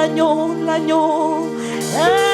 l'agneau est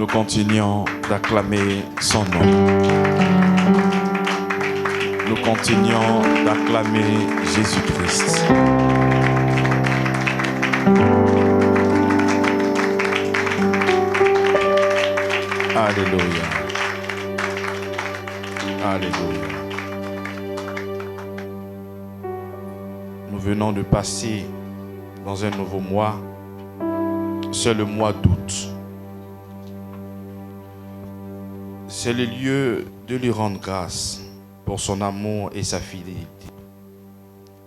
Nous continuons d'acclamer son nom. Nous continuons d'acclamer Jésus-Christ. Alléluia. Alléluia. Nous venons de passer dans un nouveau mois. C'est le mois d'août. C'est le lieu de lui rendre grâce pour son amour et sa fidélité.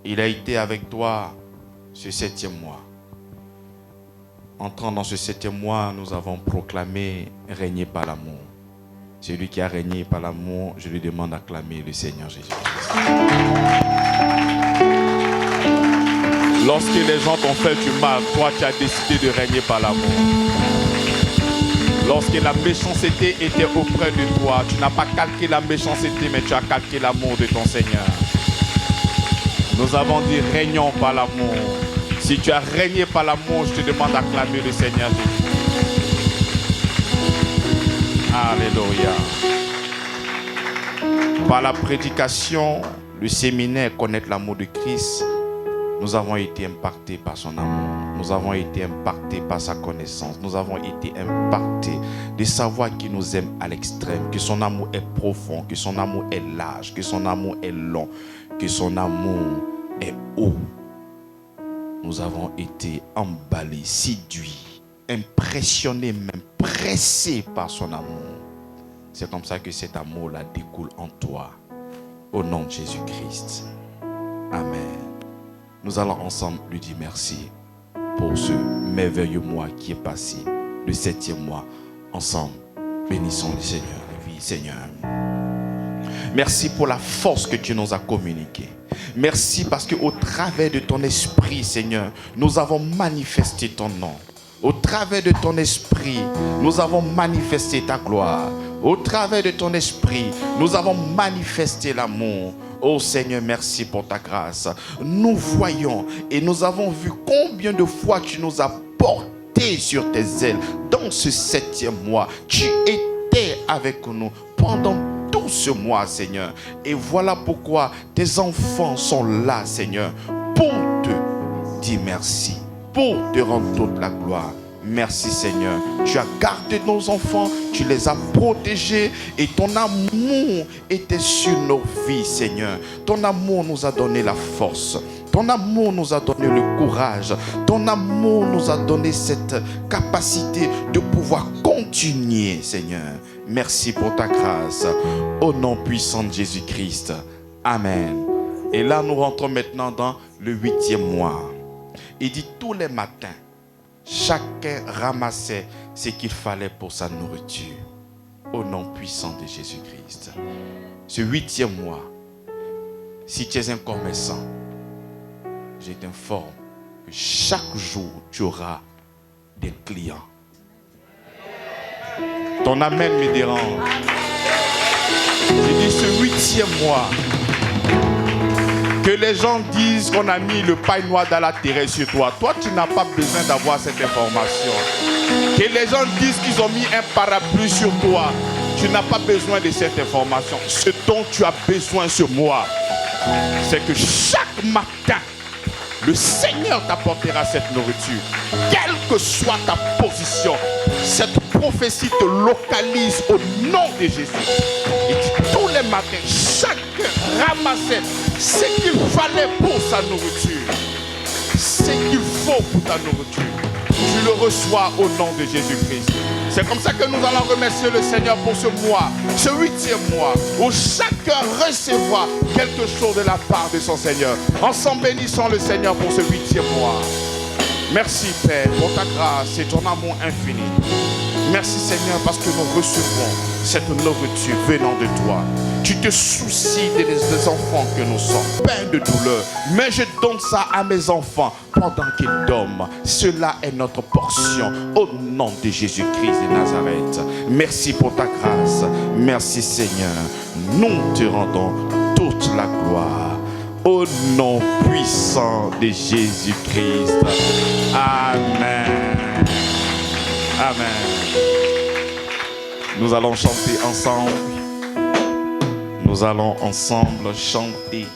Il a été avec toi ce 7e mois. Entrant dans ce 7e mois, nous avons proclamé régner par l'amour. Celui qui a régné par l'amour, je lui demande d'acclamer le Seigneur Jésus-Christ. Lorsque les gens t'ont fait du mal, toi tu as décidé de régner par l'amour. Lorsque la méchanceté était auprès de toi, tu n'as pas calqué la méchanceté, mais tu as calqué l'amour de ton Seigneur. Nous avons dit régnons par l'amour. Si tu as régné par l'amour, je te demande d'acclamer le Seigneur Jésus. Alléluia. Par la prédication, le séminaire Connaître l'amour de Christ, nous avons été impactés par son amour. Nous avons été impactés par sa connaissance. Nous avons été impactés de savoir qu'il nous aime à l'extrême, que son amour est profond, que son amour est large, que son amour est long, que son amour est haut. Nous avons été emballés, séduits, impressionnés, même pressés par son amour. C'est comme ça que cet amour-là découle en toi. Au nom de Jésus-Christ. Amen. Nous allons ensemble lui dire merci pour ce merveilleux mois qui est passé, le 7e mois. Ensemble, bénissons le Seigneur. Oui, Seigneur. Merci pour la force que tu nous as communiquée. Merci parce qu'au travers de ton esprit, Seigneur, nous avons manifesté ton nom. Au travers de ton esprit, nous avons manifesté ta gloire. Au travers de ton esprit, nous avons manifesté l'amour. Oh Seigneur, merci pour ta grâce. Nous voyons et nous avons vu combien de fois tu nous as portés sur tes ailes. Dans ce 7e mois, tu étais avec nous pendant tout ce mois, Seigneur. Et voilà pourquoi tes enfants sont là, Seigneur, pour te dire merci, pour te rendre toute la gloire. Merci Seigneur, tu as gardé nos enfants, tu les as protégés et ton amour était sur nos vies, Seigneur. Ton amour nous a donné la force, ton amour nous a donné le courage, ton amour nous a donné cette capacité de pouvoir continuer, Seigneur. Merci pour ta grâce, au nom puissant de Jésus-Christ. Amen. Et là, nous rentrons maintenant dans le 8e mois. Il dit tous les matins, chacun ramassait ce qu'il fallait pour sa nourriture. Au nom puissant de Jésus-Christ. Ce 8e mois, si tu es un commerçant, je t'informe que chaque jour, tu auras des clients. Ton amen me dérange. Je dis ce 8e mois, que les gens disent qu'on a mis le paille noir dans la terre sur toi. Toi, tu n'as pas besoin d'avoir cette information. Que les gens disent qu'ils ont mis un parapluie sur toi. Tu n'as pas besoin de cette information. Ce dont tu as besoin ce mois, c'est que chaque matin, le Seigneur t'apportera cette nourriture. Quelle que soit ta position, cette prophétie te localise au nom de Jésus. Et tous les matins, chacun ramassait ce qu'il fallait pour sa nourriture. Ce qu'il faut pour ta nourriture. Tu le reçois au nom de Jésus-Christ. C'est comme ça que nous allons remercier le Seigneur pour ce mois, ce 8e mois, où chacun recevra quelque chose de la part de son Seigneur. Ensemble, bénissons le Seigneur pour ce 8e mois. Merci Père pour ta grâce et ton amour infini. Merci Seigneur parce que nous recevons cette nourriture venant de toi. Tu te soucies des enfants que nous sommes, pleins de douleur. Mais je donne ça à mes enfants pendant qu'ils dorment. Cela est notre portion au nom de Jésus-Christ de Nazareth. Merci pour ta grâce. Merci Seigneur. Nous te rendons toute la gloire. Au nom puissant de Jésus-Christ. Amen. Amen. Nous allons chanter ensemble. Nous allons ensemble chanter.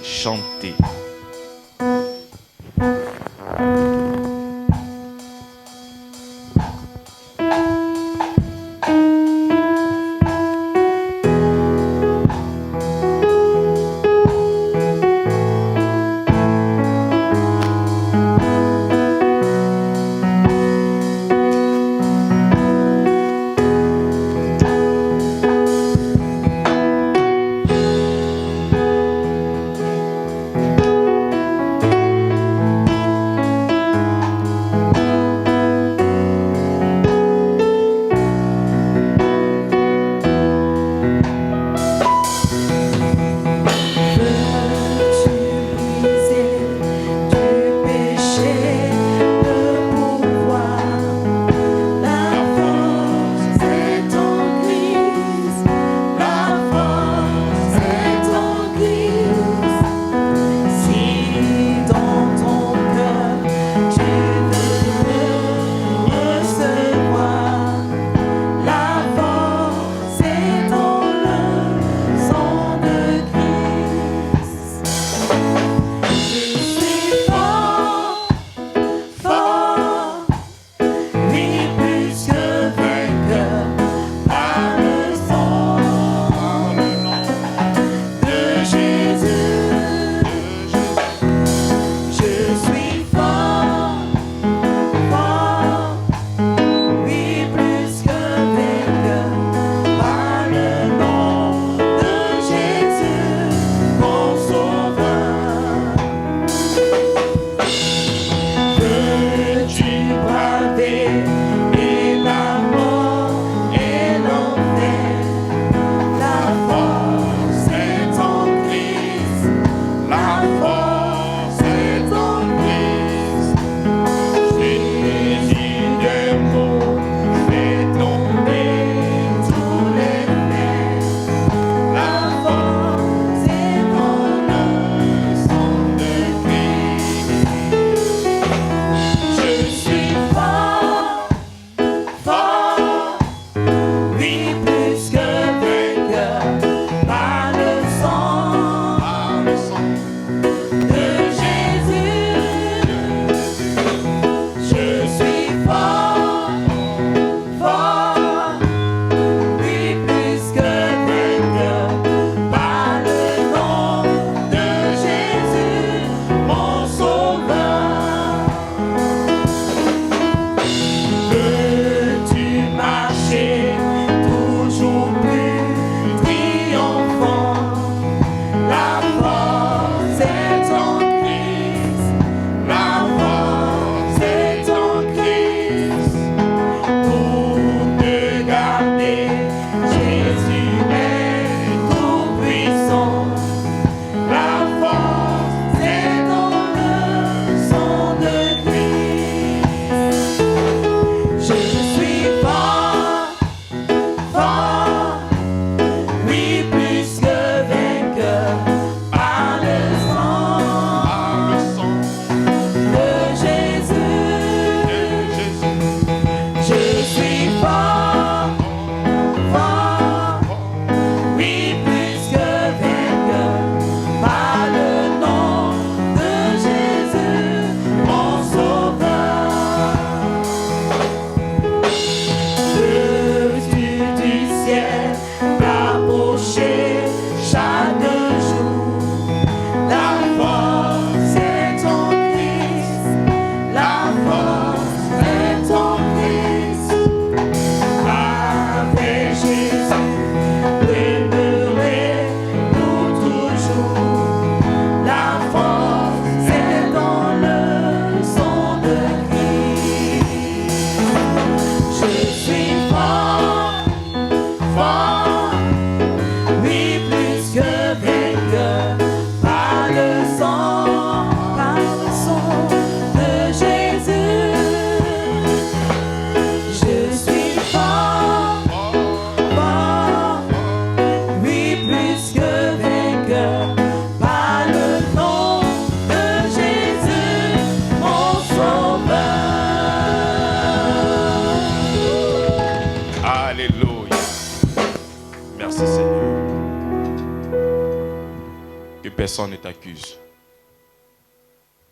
personne ne t'accuse.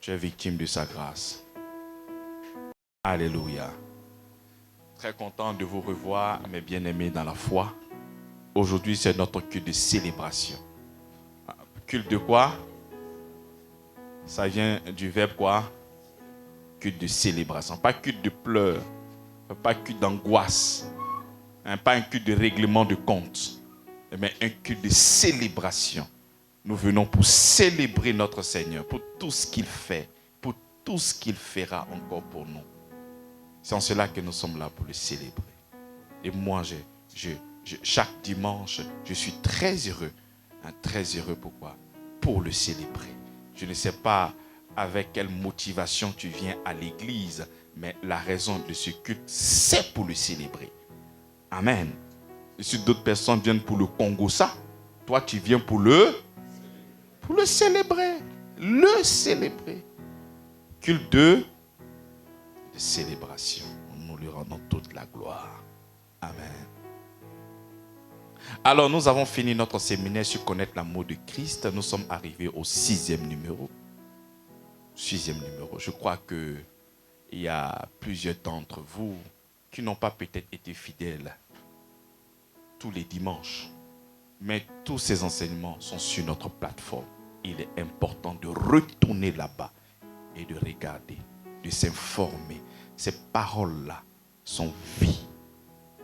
Tu es victime de sa grâce. Alléluia. Très content de vous revoir, mes bien-aimés dans la foi. Aujourd'hui, c'est notre culte de célébration. Culte de quoi? Ça vient du verbe quoi? Culte de célébration. Pas culte de pleurs, pas culte d'angoisse, pas un culte de règlement de compte, mais un culte de célébration. Nous venons pour célébrer notre Seigneur, pour tout ce qu'il fait, pour tout ce qu'il fera encore pour nous. C'est en cela que nous sommes là pour le célébrer. Et moi, chaque dimanche, je suis très heureux. Très heureux, pourquoi? Pour le célébrer. Je ne sais pas avec quelle motivation tu viens à l'église, mais la raison de ce culte, c'est pour le célébrer. Amen. Et si d'autres personnes viennent pour le Congo, ça, toi tu viens pour le célébrer. Le célébrer. Culte de célébration. Nous lui rendons toute la gloire. Amen. Alors, nous avons fini notre séminaire sur connaître l'amour de Christ. Nous sommes arrivés au 6e numéro. 6e numéro. Je crois qu'il y a plusieurs d'entre vous qui n'ont pas peut-être été fidèles tous les dimanches. Mais tous ces enseignements sont sur notre plateforme. Il est important de retourner là-bas et de regarder, de s'informer. Ces paroles-là sont vie.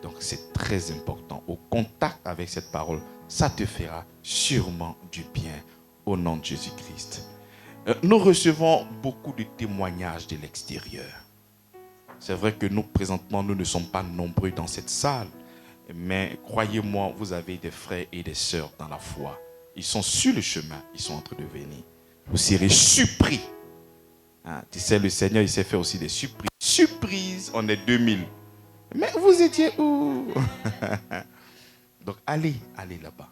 Donc c'est très important. Au contact avec cette parole, ça te fera sûrement du bien au nom de Jésus-Christ. Nous recevons beaucoup de témoignages de l'extérieur. C'est vrai que nous, présentement, nous ne sommes pas nombreux dans cette salle. Mais croyez-moi, vous avez des frères et des sœurs dans la foi. Ils sont sur le chemin, ils sont en train de venir. Vous serez surpris. Tu sais, le Seigneur, il sait faire aussi des surprises. Surprise, on est 2000. Mais vous étiez où? Donc allez là-bas.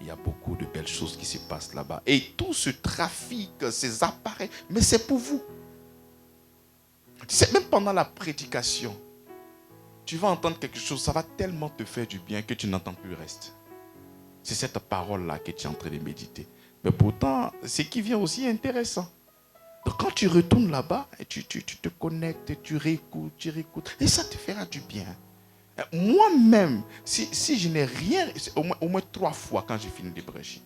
Il y a beaucoup de belles choses qui se passent là-bas. Et tout ce trafic, ces appareils, mais c'est pour vous. Tu sais, même pendant la prédication, tu vas entendre quelque chose, ça va tellement te faire du bien que tu n'entends plus le reste. C'est cette parole-là que tu es en train de méditer. Mais pourtant, ce qui vient aussi est intéressant. Donc quand tu retournes là-bas, tu te connectes, tu réécoutes, et ça te fera du bien. Moi-même, si je n'ai rien, au moins 3 fois quand j'ai fini de prêcher,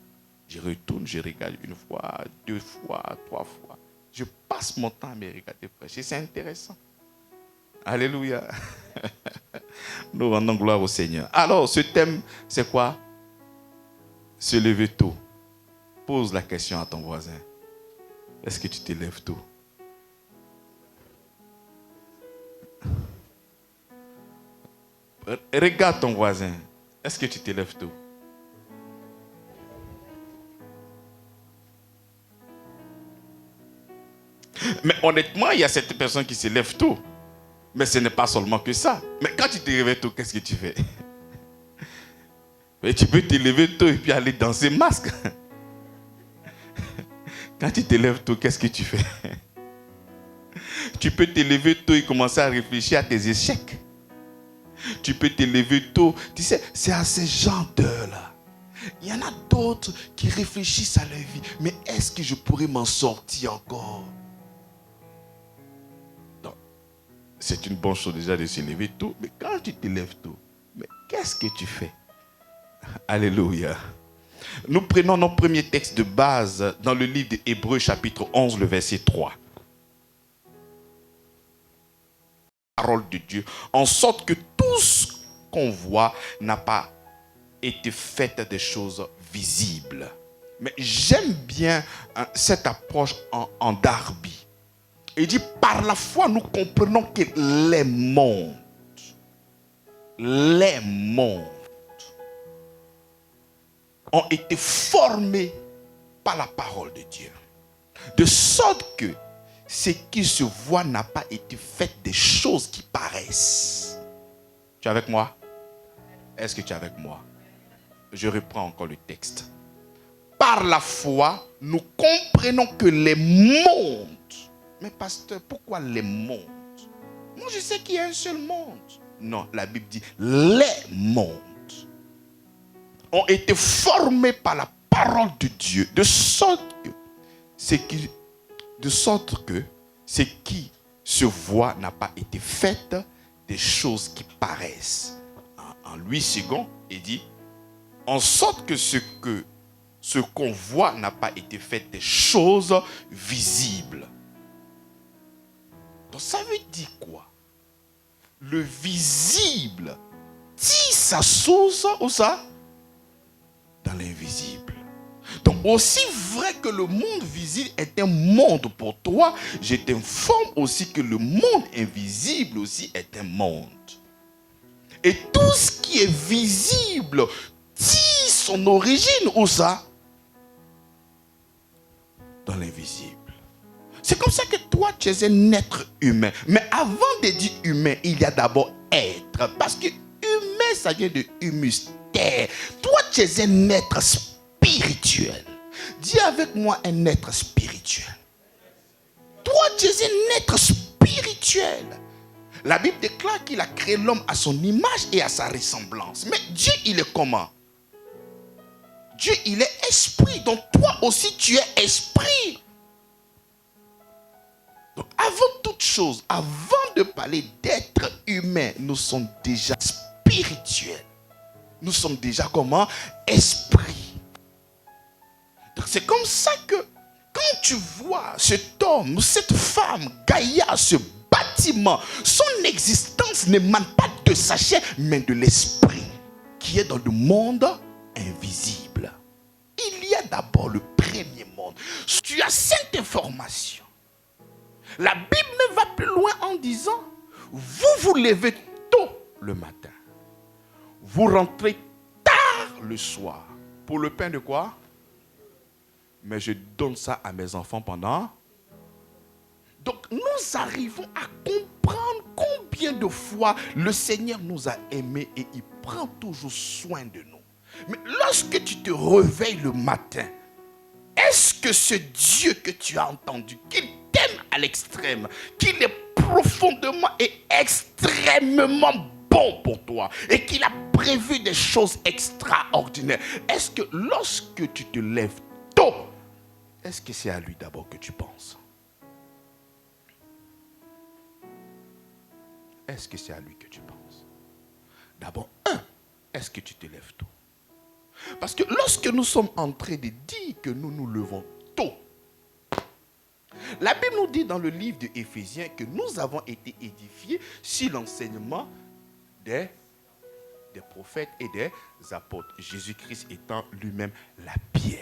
je retourne, je regarde 1 fois, 2 fois, 3 fois. Je passe mon temps à me regarder prêcher, c'est intéressant. Alléluia. Nous rendons gloire au Seigneur. Alors, ce thème, c'est quoi? Se lever tôt. Pose la question à ton voisin. Est-ce que tu te lèves tôt? Regarde ton voisin. Est-ce que tu te lèves tôt? Mais honnêtement, il y a certaines personnes qui se lèvent tôt. Mais ce n'est pas seulement que ça. Mais quand tu te réveilles tôt, qu'est-ce que tu fais? Mais tu peux te lever tôt et puis aller danser masque. Quand tu te lèves tôt, qu'est-ce que tu fais? Tu peux te lever tôt et commencer à réfléchir à tes échecs. Tu peux te lever tôt. Tu sais, c'est à ces gens d'heures-là. Il y en a d'autres qui réfléchissent à leur vie. Mais est-ce que je pourrais m'en sortir encore? Donc, c'est une bonne chose déjà de se lever tôt. Mais quand tu te lèves tôt, mais qu'est-ce que tu fais? Alléluia. Nous prenons notre premier texte de base dans le livre d'Hébreux chapitre 11, le verset 3. Parole de Dieu, en sorte que tout ce qu'on voit n'a pas été fait des choses visibles. Mais j'aime bien cette approche en Darby. Il dit, par la foi, nous comprenons que les mondes ont été formés par la parole de Dieu. De sorte que ce qui se voit n'a pas été fait des choses qui paraissent. Tu es avec moi? Est-ce que tu es avec moi? Je reprends encore le texte. Par la foi, nous comprenons que les mondes... Mais pasteur, pourquoi les mondes? Moi, je sais qu'il y a un seul monde. Non, la Bible dit les mondes ont été formés par la parole de Dieu, de sorte que ce qui se voit n'a pas été fait des choses qui paraissent. En Louis II, il dit, en sorte que ce qu'on voit n'a pas été fait des choses visibles. Donc ça veut dire quoi? Le visible tire sa source où ça? Dans l'invisible. Donc aussi vrai que le monde visible est un monde pour toi, je t'informe aussi que le monde invisible aussi est un monde. Et tout ce qui est visible tire son origine où ça? Dans l'invisible. C'est comme ça que toi, tu es un être humain. Mais avant de dire humain, il y a d'abord être. Parce que humain, ça vient de humus, terre. Toi, tu es un être spirituel. Dis avec moi un être spirituel. Toi, tu es un être spirituel. La Bible déclare qu'il a créé l'homme à son image et à sa ressemblance. Mais Dieu, il est comment? Dieu, il est esprit. Donc toi aussi, tu es esprit. Donc avant toute chose, avant de parler d'être humain, nous sommes déjà spirituels. Nous sommes déjà comment? Esprit. Donc c'est comme ça que quand tu vois cet homme ou cette femme, Gaïa, ce bâtiment, son existence n'émane pas de sa chair, mais de l'esprit qui est dans le monde invisible. Il y a d'abord le premier monde. Tu as cette information. La Bible me va plus loin en disant, vous vous levez tôt le matin. Vous rentrez tard le soir. Pour le pain de quoi? Mais je donne ça à mes enfants pendant. Donc nous arrivons à comprendre combien de fois le Seigneur nous a aimés et il prend toujours soin de nous. Mais lorsque tu te réveilles le matin, est-ce que ce Dieu que tu as entendu, qu'il t'aime à l'extrême, qu'il est profondément et extrêmement bon pour toi et qu'il a prévu des choses extraordinaires, est-ce que lorsque tu te lèves tôt, est-ce que c'est à lui d'abord que tu penses? Est-ce que c'est à lui que tu penses? D'abord, est-ce que tu te lèves tôt? Parce que lorsque nous sommes en train de dire que nous nous levons tôt, la Bible nous dit dans le livre de Éphésiens que nous avons été édifiés sur l'enseignement des prophètes et des apôtres. Jésus-Christ étant lui-même la pierre.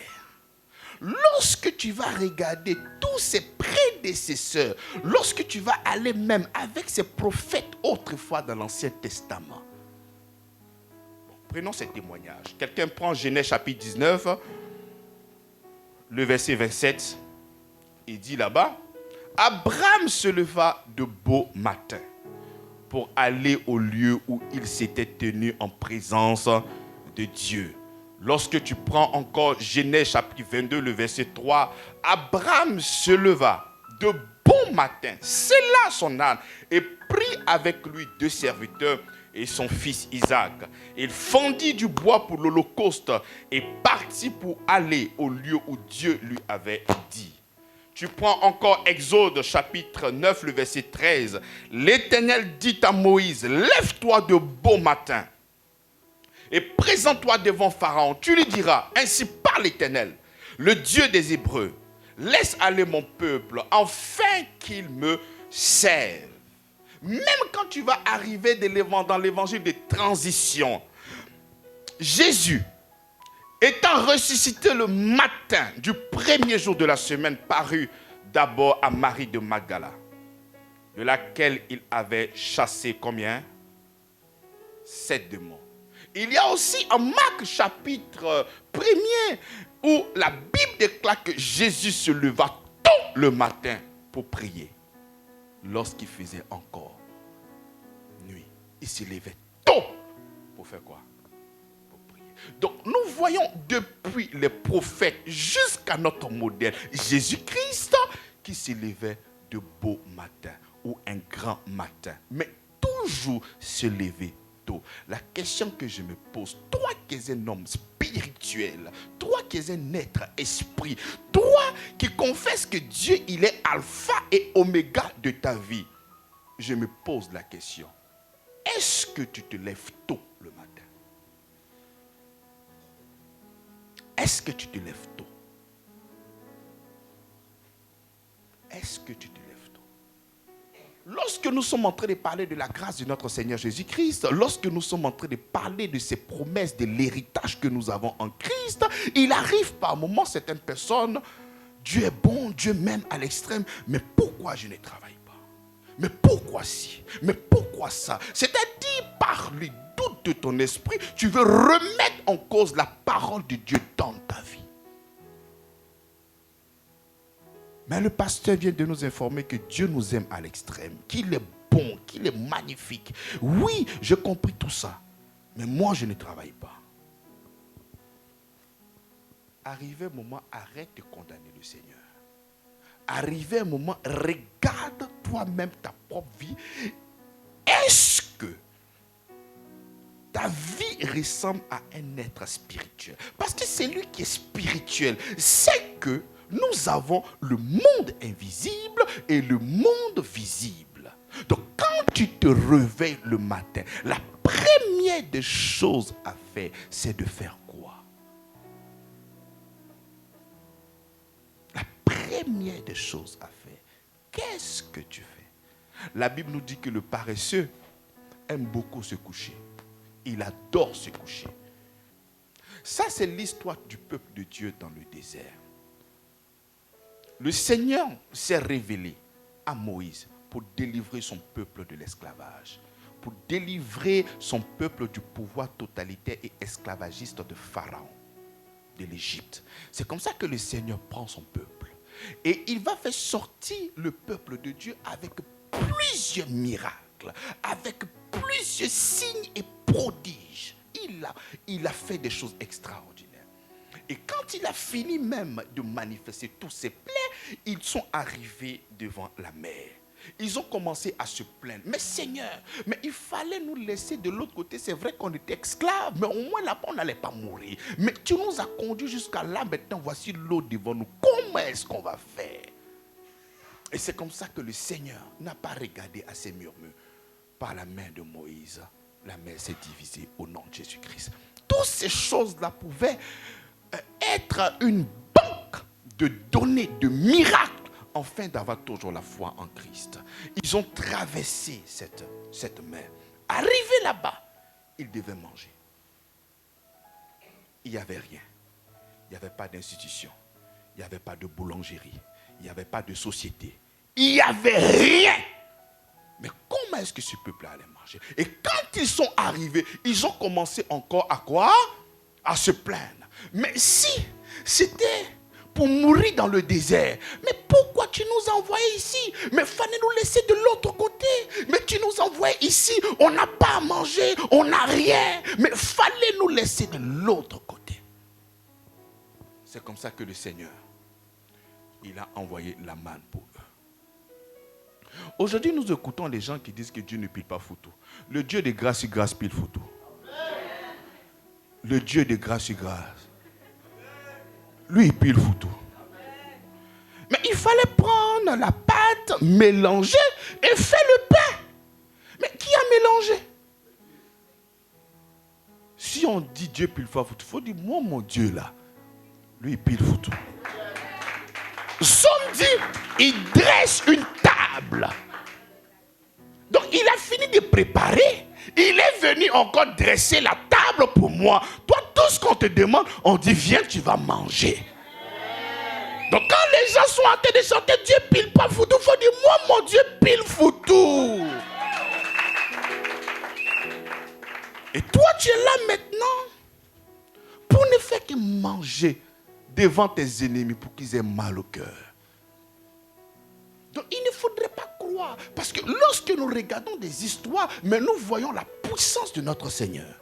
Lorsque tu vas regarder tous ces prédécesseurs, lorsque tu vas aller même avec ces prophètes autrefois dans l'Ancien Testament, prenons ces témoignages. Quelqu'un prend Genèse chapitre 19, le verset 27, il dit là-bas, Abraham se leva de beau matin pour aller au lieu où il s'était tenu en présence de Dieu. Lorsque tu prends encore Genèse chapitre 22, le verset 3, Abraham se leva de bon matin, scella son âne et prit avec lui 2 serviteurs et son fils Isaac. Il fendit du bois pour l'holocauste et partit pour aller au lieu où Dieu lui avait dit. Tu prends encore Exode chapitre 9, le verset 13. L'Éternel dit à Moïse, lève-toi de beau matin et présente-toi devant Pharaon. Tu lui diras, ainsi parle l'Éternel, le Dieu des Hébreux. Laisse aller mon peuple, afin qu'il me serve. Même quand tu vas arriver dans l'évangile de transition, Jésus, étant ressuscité le matin du premier jour de la semaine, parut d'abord à Marie de Magdala, de laquelle il avait chassé combien? 7 démons. Il y a aussi en Marc chapitre 1er où la Bible déclare que Jésus se leva tôt le matin pour prier. Lorsqu'il faisait encore nuit, il se levait tôt pour faire quoi? Pour prier. Donc nous voyons depuis les prophètes jusqu'à notre modèle Jésus-Christ qui se levait de beau matin ou un grand matin, mais toujours se lever tôt. La question que je me pose, toi qui es un homme spirituel, toi qui es un être esprit, toi qui confesses que Dieu, il est alpha et oméga de ta vie, je me pose la question, est-ce que tu te lèves tôt le matin? Est-ce que tu te lèves tôt? Est-ce que tu te lèves tôt? Lorsque nous sommes en train de parler de la grâce de notre Seigneur Jésus-Christ, lorsque nous sommes en train de parler de ses promesses, de l'héritage que nous avons en Christ, il arrive par moments certaines personnes, Dieu est bon, Dieu m'aime à l'extrême, mais pourquoi je ne travaille pas? Mais pourquoi si? Mais pourquoi ça? C'est-à-dire par les doutes de ton esprit, tu veux remettre en cause la parole de Dieu dans ta vie. Mais le pasteur vient de nous informer que Dieu nous aime à l'extrême, qu'il est bon, qu'il est magnifique. Oui, j'ai compris tout ça, mais moi je ne travaille pas. Arrivé un moment, arrête de condamner le Seigneur. Arrivé un moment, regarde toi-même ta propre vie. Est-ce que ta vie ressemble à un être spirituel? Parce que c'est lui qui est spirituel. C'est que nous avons le monde invisible et le monde visible. Donc quand tu te réveilles le matin, la première des choses à faire, c'est de faire quoi? La première des choses à faire, qu'est-ce que tu fais? La Bible nous dit que le paresseux aime beaucoup se coucher. Il adore se coucher. Ça, c'est l'histoire du peuple de Dieu dans le désert. Le Seigneur s'est révélé à Moïse pour délivrer son peuple de l'esclavage, pour délivrer son peuple du pouvoir totalitaire et esclavagiste de Pharaon, de l'Égypte. C'est comme ça que le Seigneur prend son peuple. Et il va faire sortir le peuple de Dieu avec plusieurs miracles, avec plusieurs signes et prodiges. Il a fait des choses extraordinaires. Et quand il a fini même de manifester tous ses plaies, ils sont arrivés devant la mer. Ils ont commencé à se plaindre. Mais Seigneur, mais il fallait nous laisser de l'autre côté. C'est vrai qu'on était esclaves, mais au moins là-bas, on n'allait pas mourir. Mais tu nous as conduits jusqu'à là. Maintenant, voici l'eau devant nous. Comment est-ce qu'on va faire? Et c'est comme ça que le Seigneur n'a pas regardé à ses murmures. Par la main de Moïse, la mer s'est divisée au nom de Jésus-Christ. Toutes ces choses-là pouvaient être une banque de données, de miracles, afin d'avoir toujours la foi en Christ. Ils ont traversé cette mer. Arrivés là-bas, ils devaient manger. Il n'y avait rien. Il n'y avait pas d'institution. Il n'y avait pas de boulangerie. Il n'y avait pas de société. Il n'y avait rien. Mais comment est-ce que ce peuple allait manger? Et quand ils sont arrivés, ils ont commencé encore à quoi? À se plaindre. Mais si c'était pour mourir dans le désert, mais pourquoi tu nous as envoyés ici? Mais fallait nous laisser de l'autre côté. Mais tu nous envoies ici, on n'a pas à manger, on n'a rien. Mais fallait nous laisser de l'autre côté. C'est comme ça que le Seigneur, il a envoyé la manne pour eux. Aujourd'hui, nous écoutons les gens qui disent que Dieu ne pile pas foutu. Le Dieu de grâce sur grâce pile foutu. Le Dieu de grâce sur grâce. Lui, il pile foutu. Mais il fallait prendre la pâte, mélanger et faire le pain. Mais qui a mélangé? Si on dit Dieu pile pas foutu, il faut dire, moi, mon Dieu là, lui, il pile foutu. Somme dit, il dresse une table. Donc il a fini de préparer. Il est venu encore dresser la table pour moi. Toi, tout ce qu'on te demande, on dit viens, tu vas manger. Donc quand les gens sont en train de chanter Dieu pile pas foutu, il faut dire moi mon Dieu pile foutu. Et toi tu es là maintenant pour ne faire que manger devant tes ennemis pour qu'ils aient mal au cœur. Donc il ne faudrait pas croire. Parce que lorsque nous regardons des histoires, mais nous voyons la puissance de notre Seigneur.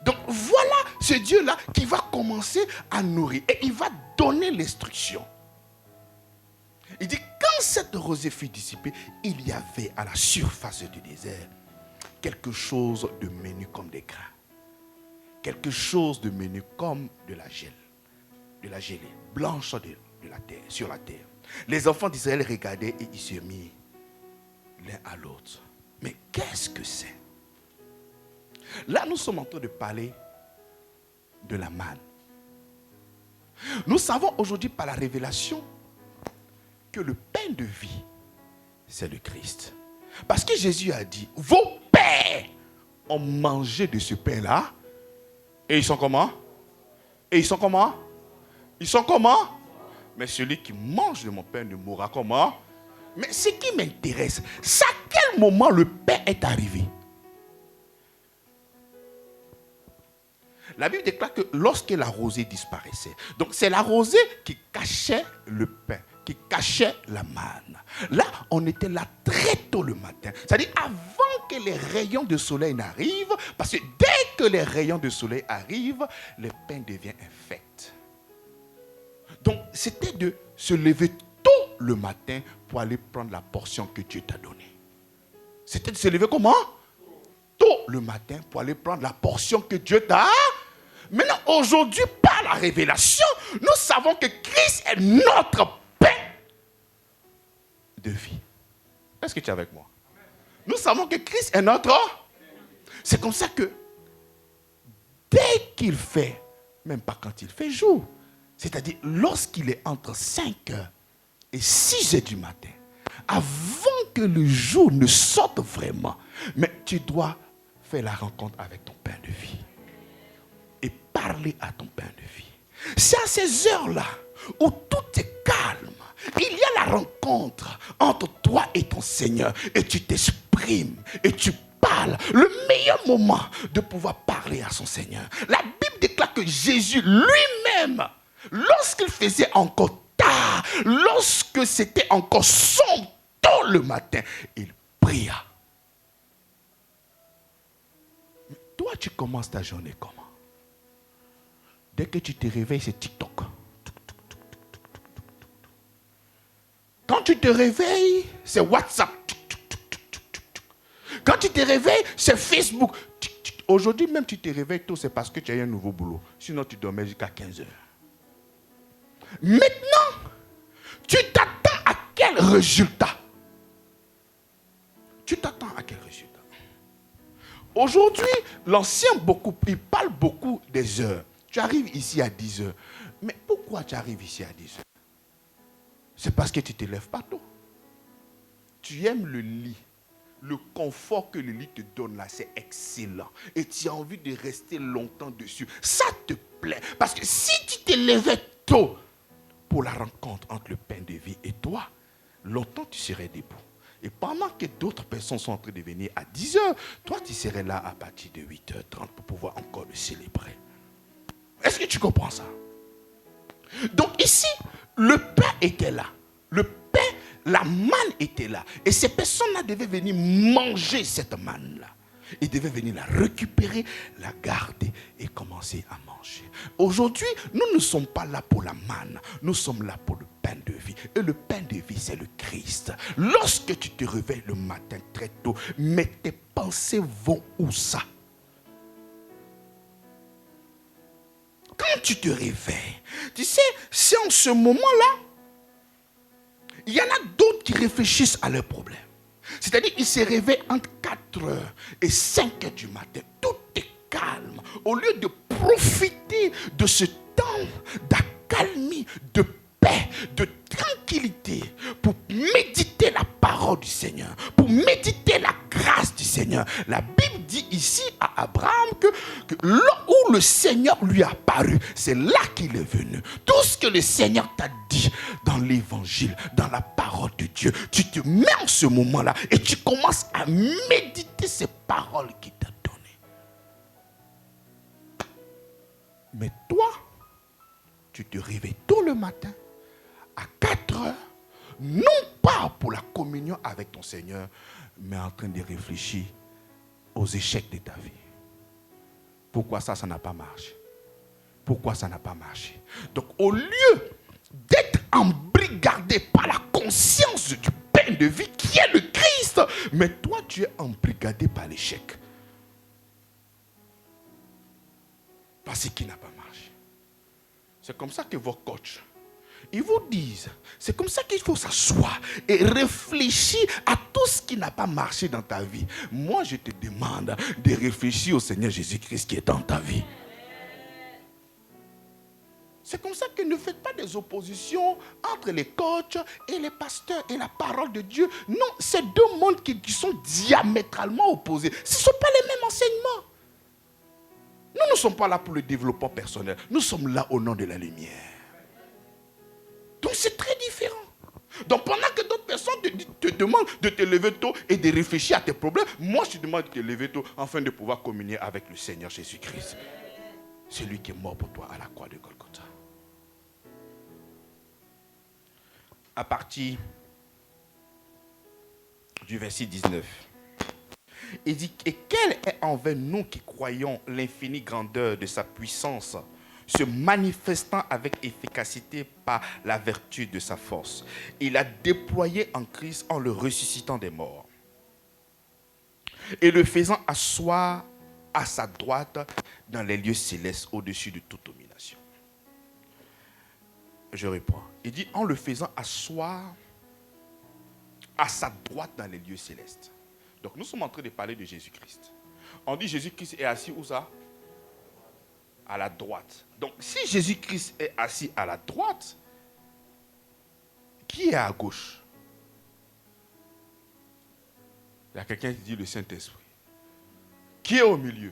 Donc voilà ce Dieu-là qui va commencer à nourrir. Et il va donner l'instruction. Il dit, quand cette rosée fut dissipée, il y avait à la surface du désert quelque chose de menu comme des grains. Quelque chose de menu comme de la gel. de la gelée, blanche de la terre, sur la terre. Les enfants d'Israël regardaient et ils se mirent l'un à l'autre. Mais qu'est-ce que c'est? Là, nous sommes en train de parler de la manne. Nous savons aujourd'hui par la révélation que le pain de vie, c'est le Christ. Parce que Jésus a dit, vos pères ont mangé de ce pain-là. Et ils sont comment? Et ils sont comment? Ils sont comment? Mais celui qui mange de mon pain ne mourra comment? Mais ce qui m'intéresse, c'est à quel moment le pain est arrivé? La Bible déclare que lorsque la rosée disparaissait, donc c'est la rosée qui cachait le pain, qui cachait la manne. Là, on était là très tôt le matin. C'est-à-dire avant que les rayons de soleil n'arrivent, parce que dès que les rayons de soleil arrivent, le pain devient infect. Donc, c'était de se lever tôt le matin pour aller prendre la portion que Dieu t'a donnée. C'était de se lever comment? Tôt le matin pour aller prendre la portion que Dieu t'a. Maintenant, aujourd'hui, par la révélation, nous savons que Christ est notre pain de vie. Est-ce que tu es avec moi? Nous savons que Christ est notre. C'est comme ça que dès qu'il fait, même pas quand il fait jour, c'est-à-dire lorsqu'il est entre 5 heures et 6 heures du matin, avant que le jour ne sorte vraiment, mais tu dois faire la rencontre avec ton pain de vie. Et parler à ton pain de vie. C'est à ces heures-là où tout est calme. Il y a la rencontre entre toi et ton Seigneur. Et tu t'exprimes et tu parles. Le meilleur moment de pouvoir parler à son Seigneur. La Bible déclare que Jésus lui-même, lorsqu'il faisait encore tard, lorsque c'était encore sombre, tôt le matin, il pria. Mais toi, tu commences ta journée comment? Dès que tu te réveilles, c'est TikTok. Quand tu te réveilles, c'est WhatsApp. Quand tu te réveilles, c'est Facebook. Aujourd'hui, même tu te réveilles tôt, c'est parce que tu as eu un nouveau boulot. Sinon, tu dormais jusqu'à 15 heures. Maintenant, tu t'attends à quel résultat? Tu t'attends à quel résultat? Aujourd'hui, l'ancien il parle beaucoup des heures. Tu arrives ici à 10 heures. Mais pourquoi tu arrives ici à 10 heures? C'est parce que tu ne te lèves pas tôt. Tu aimes le lit. Le confort que le lit te donne là, c'est excellent. Et tu as envie de rester longtemps dessus. Ça te plaît. Parce que si tu te levais tôt pour la rencontre entre le pain de vie et toi, longtemps tu serais debout. Et pendant que d'autres personnes sont en train de venir à 10 heures, toi tu serais là à partir de 8h30 pour pouvoir encore le célébrer. Est-ce que tu comprends ça? Donc ici, le pain était là. Le pain, la manne était là. Et ces personnes-là devaient venir manger cette manne-là. Ils devaient venir la récupérer, la garder et commencer à manger. Aujourd'hui, nous ne sommes pas là pour la manne. Nous sommes là pour le pain de vie. Et le pain de vie, c'est le Christ. Lorsque tu te réveilles le matin très tôt, mais tes pensées vont où ça? Quand tu te réveilles, tu sais, c'est en ce moment-là, il y en a d'autres qui réfléchissent à leurs problèmes. C'est-à-dire, ils se réveillent entre 4h et 5h du matin. Tout est calme. Au lieu de profiter de ce temps d'accalmie, de paix, de tranquillité, pour méditer la parole du Seigneur, pour méditer la grâce du Seigneur. La Bible dit ici à Abraham que là où le Seigneur lui a apparu, c'est là qu'il est venu. Tout ce que le Seigneur t'a dit dans l'évangile, dans la parole de Dieu, tu te mets en ce moment-là et tu commences à méditer ces paroles qu'il t'a données. Mais toi, tu te réveilles tôt le matin, à 4h, non pas pour la communion avec ton Seigneur, mais en train de réfléchir aux échecs de ta vie. Pourquoi ça n'a pas marché? Pourquoi ça n'a pas marché? Donc au lieu d'être embrigadé par la conscience du pain de vie qui est le Christ, mais toi tu es embrigadé par l'échec. Parce qu'il n'a pas marché. C'est comme ça que vos coachs, ils vous disent, c'est comme ça qu'il faut s'asseoir et réfléchir à tout ce qui n'a pas marché dans ta vie. Moi, je te demande de réfléchir au Seigneur Jésus-Christ qui est dans ta vie. C'est comme ça que ne faites pas des oppositions entre les coachs et les pasteurs et la parole de Dieu. Non, c'est deux mondes qui sont diamétralement opposés. Ce ne sont pas les mêmes enseignements. Nous ne sommes pas là pour le développement personnel. Nous sommes là au nom de la lumière. Donc c'est très différent. Donc pendant que d'autres personnes te demandent de te lever tôt et de réfléchir à tes problèmes, moi je te demande de te lever tôt afin de pouvoir communier avec le Seigneur Jésus-Christ. Celui qui est mort pour toi à la croix de Golgotha. À partir du verset 19. Il dit, et quelle est envers nous qui croyons l'infinie grandeur de sa puissance, se manifestant avec efficacité par la vertu de sa force. Il a déployé en Christ en le ressuscitant des morts et le faisant asseoir à sa droite dans les lieux célestes au-dessus de toute domination. Je reprends. Il dit en le faisant asseoir à sa droite dans les lieux célestes. Donc nous sommes en train de parler de Jésus-Christ. On dit Jésus-Christ est assis où ça? À la droite. Donc si Jésus-Christ est assis à la droite, qui est à gauche? Il y a quelqu'un qui dit le Saint-Esprit. Qui est au milieu?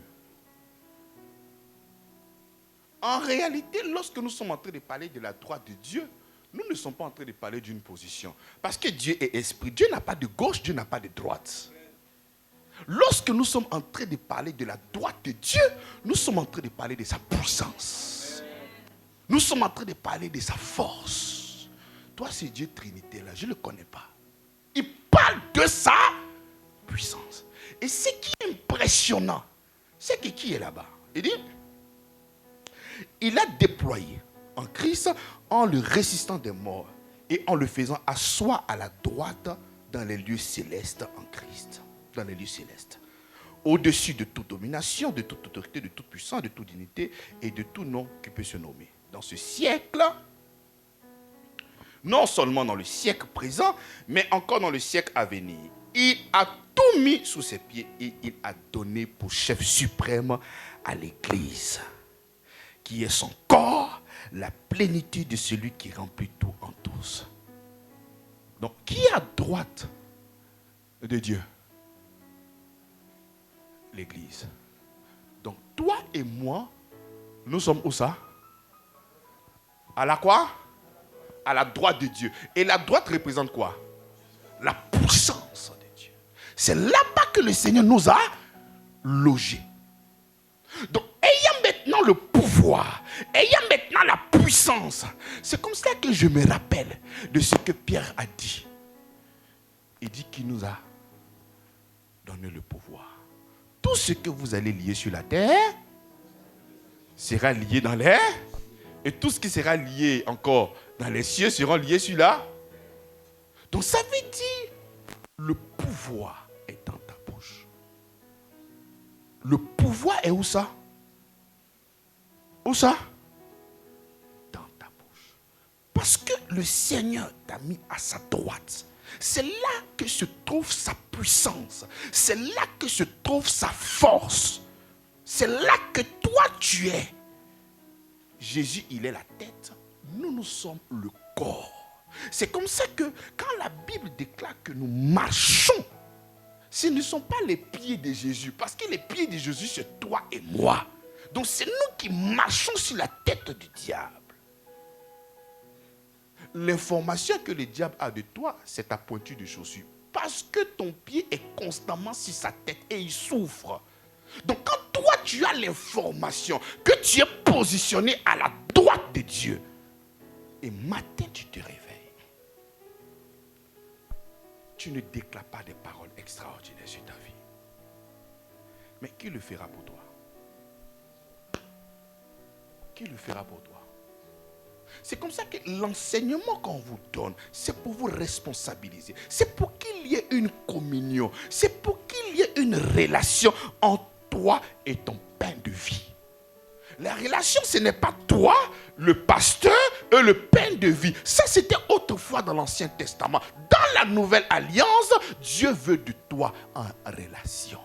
En réalité, lorsque nous sommes en train de parler de la droite de Dieu, nous ne sommes pas en train de parler d'une position. Parce que Dieu est esprit. Dieu n'a pas de gauche, Dieu n'a pas de droite. Lorsque nous sommes en train de parler de la droite de Dieu, nous sommes en train de parler de sa puissance. Nous sommes en train de parler de sa force. Toi, c'est Dieu Trinité là, je ne le connais pas. Il parle de sa puissance. Et ce qui est impressionnant, c'est que qui est là-bas? Il dit, il a déployé en Christ en le ressuscitant des morts et en le faisant asseoir à la droite dans les lieux célestes en Christ. Dans les lieux célestes. Au-dessus de toute domination, de toute autorité, de toute puissance, de toute dignité et de tout nom qui peut se nommer. Dans ce siècle, non seulement dans le siècle présent, mais encore dans le siècle à venir. Il a tout mis sous ses pieds et il a donné pour chef suprême à l'Église, qui est son corps, la plénitude de celui qui remplit tout en tous. Donc, qui est à droite de Dieu? L'Église. Donc, toi et moi, nous sommes où ça? À la quoi? À la droite de Dieu. Et la droite représente quoi? La puissance de Dieu. C'est là-bas que le Seigneur nous a logés. Donc, ayant maintenant le pouvoir, ayant maintenant la puissance, c'est comme ça que je me rappelle de ce que Pierre a dit. Il dit qu'il nous a donné le pouvoir. Tout ce que vous allez lier sur la terre sera lié dans l'air. Et tout ce qui sera lié encore dans les cieux sera lié sur la. Donc ça veut dire, le pouvoir est dans ta bouche. Le pouvoir est où ça? Où ça? Dans ta bouche. Parce que le Seigneur t'a mis à sa droite. C'est là que se trouve sa puissance. C'est là que se trouve sa force. C'est là que toi tu es. Jésus, il est la tête. Nous, nous sommes le corps. C'est comme ça que quand la Bible déclare que nous marchons, ce ne sont pas les pieds de Jésus. Parce que les pieds de Jésus, c'est toi et moi. Donc c'est nous qui marchons sur la tête du diable. L'information que le diable a de toi, c'est ta pointure de chaussure. Parce que ton pied est constamment sur sa tête et il souffre. Donc quand toi tu as l'information que tu es positionné à la droite de Dieu, et matin tu te réveilles, tu ne déclares pas des paroles extraordinaires sur ta vie. Mais qui le fera pour toi? Qui le fera pour toi? C'est comme ça que l'enseignement qu'on vous donne, c'est pour vous responsabiliser. C'est pour qu'il y ait une communion. C'est pour qu'il y ait une relation entre toi et ton pain de vie. La relation, ce n'est pas toi, le pasteur et le pain de vie. Ça, c'était autrefois dans l'Ancien Testament. Dans la Nouvelle Alliance, Dieu veut de toi en relation.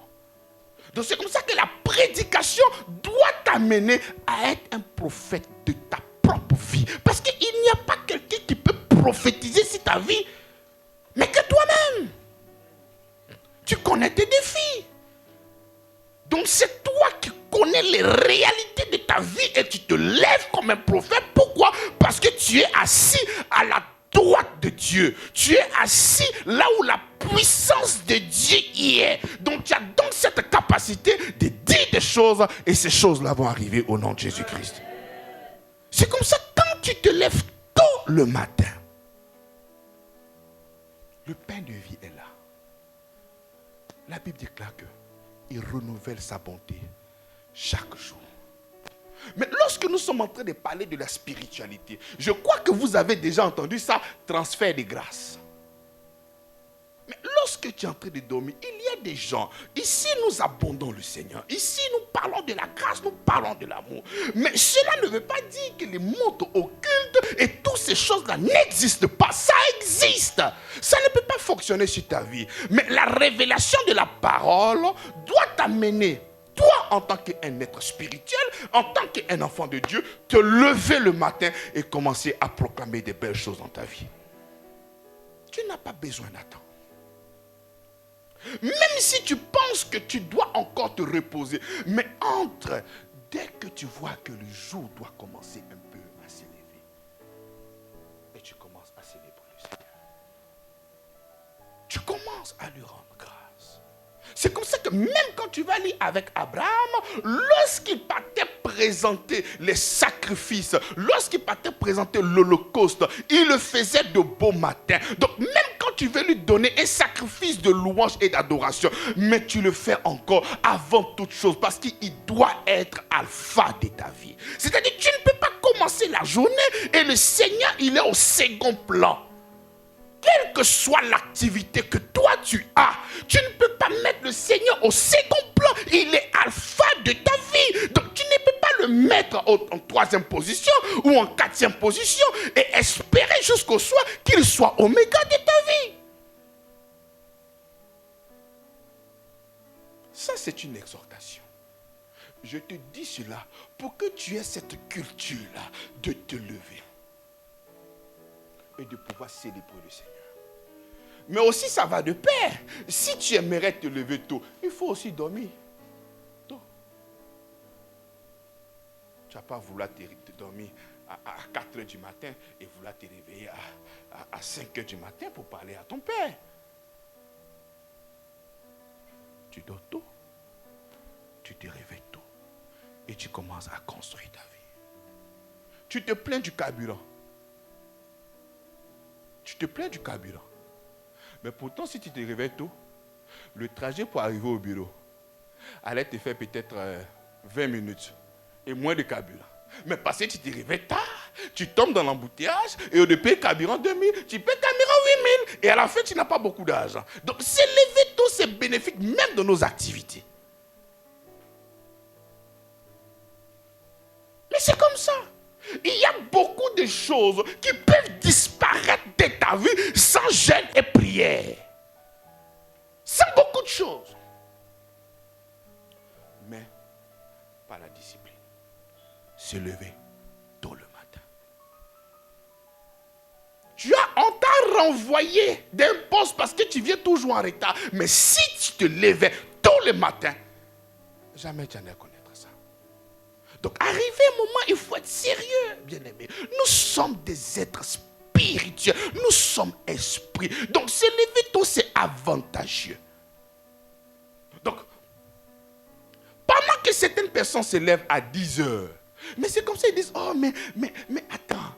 Donc c'est comme ça que la prédication doit t'amener à être un prophète de ta propre vie. Parce qu'il n'y a pas quelqu'un qui peut prophétiser sur ta vie, mais que toi-même. Tu connais tes défis. Donc c'est toi qui connais les réalités de ta vie et tu te lèves comme un prophète. Pourquoi? Parce que tu es assis à la droite de Dieu. Tu es assis là où la puissance de Dieu y est. Donc tu as donc cette capacité de dire des choses et ces choses-là vont arriver au nom de Jésus-Christ. C'est comme ça quand tu te lèves tôt le matin. Le pain de vie est là. La Bible déclare qu'il renouvelle sa bonté chaque jour. Mais lorsque nous sommes en train de parler de la spiritualité, je crois que vous avez déjà entendu ça, transfert de grâce. Mais lorsque tu es en train de dormir, il y a des gens, ici nous abondons le Seigneur, ici nous parlons de la grâce, nous parlons de l'amour. Mais cela ne veut pas dire que les mondes occultes et toutes ces choses-là n'existent pas. Ça existe. Ça ne peut pas fonctionner sur ta vie. Mais la révélation de la parole doit t'amener, toi en tant qu'un être spirituel, en tant qu'un enfant de Dieu, te lever le matin et commencer à proclamer des belles choses dans ta vie. Tu n'as pas besoin d'attendre. Même si tu penses que tu dois encore te reposer, mais entre, dès que tu vois que le jour doit commencer un peu à s'élever, et tu commences à célébrer le Seigneur. Tu commences à lui rendre grâce. C'est comme ça que même quand tu vas lire avec Abraham, lorsqu'il partait présenter les sacrifices, lorsqu'il partait présenter l'Holocauste, il le faisait de beau matin. Donc même quand tu veux lui donner un sacrifice de louange et d'adoration, mais tu le fais encore avant toute chose parce qu'il doit être alpha de ta vie. C'est-à-dire que tu ne peux pas commencer la journée et le Seigneur, il est au second plan. Quelle que soit l'activité que toi tu as, tu ne peux pas mettre le Seigneur au second plan. Il est alpha de ta vie. Donc tu ne peux pas le mettre en troisième position ou en quatrième position et espérer jusqu'au soir qu'il soit oméga de ta vie. Ça, c'est une exhortation. Je te dis cela pour que tu aies cette culture-là de te lever et de pouvoir célébrer le Seigneur. Mais aussi, ça va de pair. Si tu aimerais te lever tôt, il faut aussi dormir tôt. Tu ne vas pas vouloir te dormir à 4 heures du matin et vouloir te réveiller à 5 heures du matin pour parler à ton père. Tu dors tôt, tu te réveilles tôt et tu commences à construire ta vie. Tu te plains du carburant. Tu te plains du carburant. Mais pourtant, si tu te réveilles tôt, le trajet pour arriver au bureau allait te faire peut-être 20 minutes et moins de carburant. Mais parce que tu te réveilles tard, tu tombes dans l'embouteillage et au lieu de payer carburant 2000, tu payes carburant 8000 et à la fin, tu n'as pas beaucoup d'argent. Donc, s'élever tôt, c'est bénéfique même dans nos activités. Mais c'est comme ça. Il y a beaucoup de choses qui peuvent disparaître de ta vie sans jeûne et prière. C'est beaucoup de choses. Mais par la discipline. Se lever tôt le matin. On t'a renvoyé d'un poste parce que tu viens toujours en retard. Mais si tu te levais tôt le matin, jamais tu n'allais connaître ça. Donc, arrivé un moment, il faut être sérieux, bien-aimés. Nous sommes des êtres spirituels. Nous sommes esprits. Donc, se lever tôt, c'est avantageux. Donc, pendant que certaines personnes se lèvent à 10 heures, mais c'est comme ça, ils disent, oh, mais attends,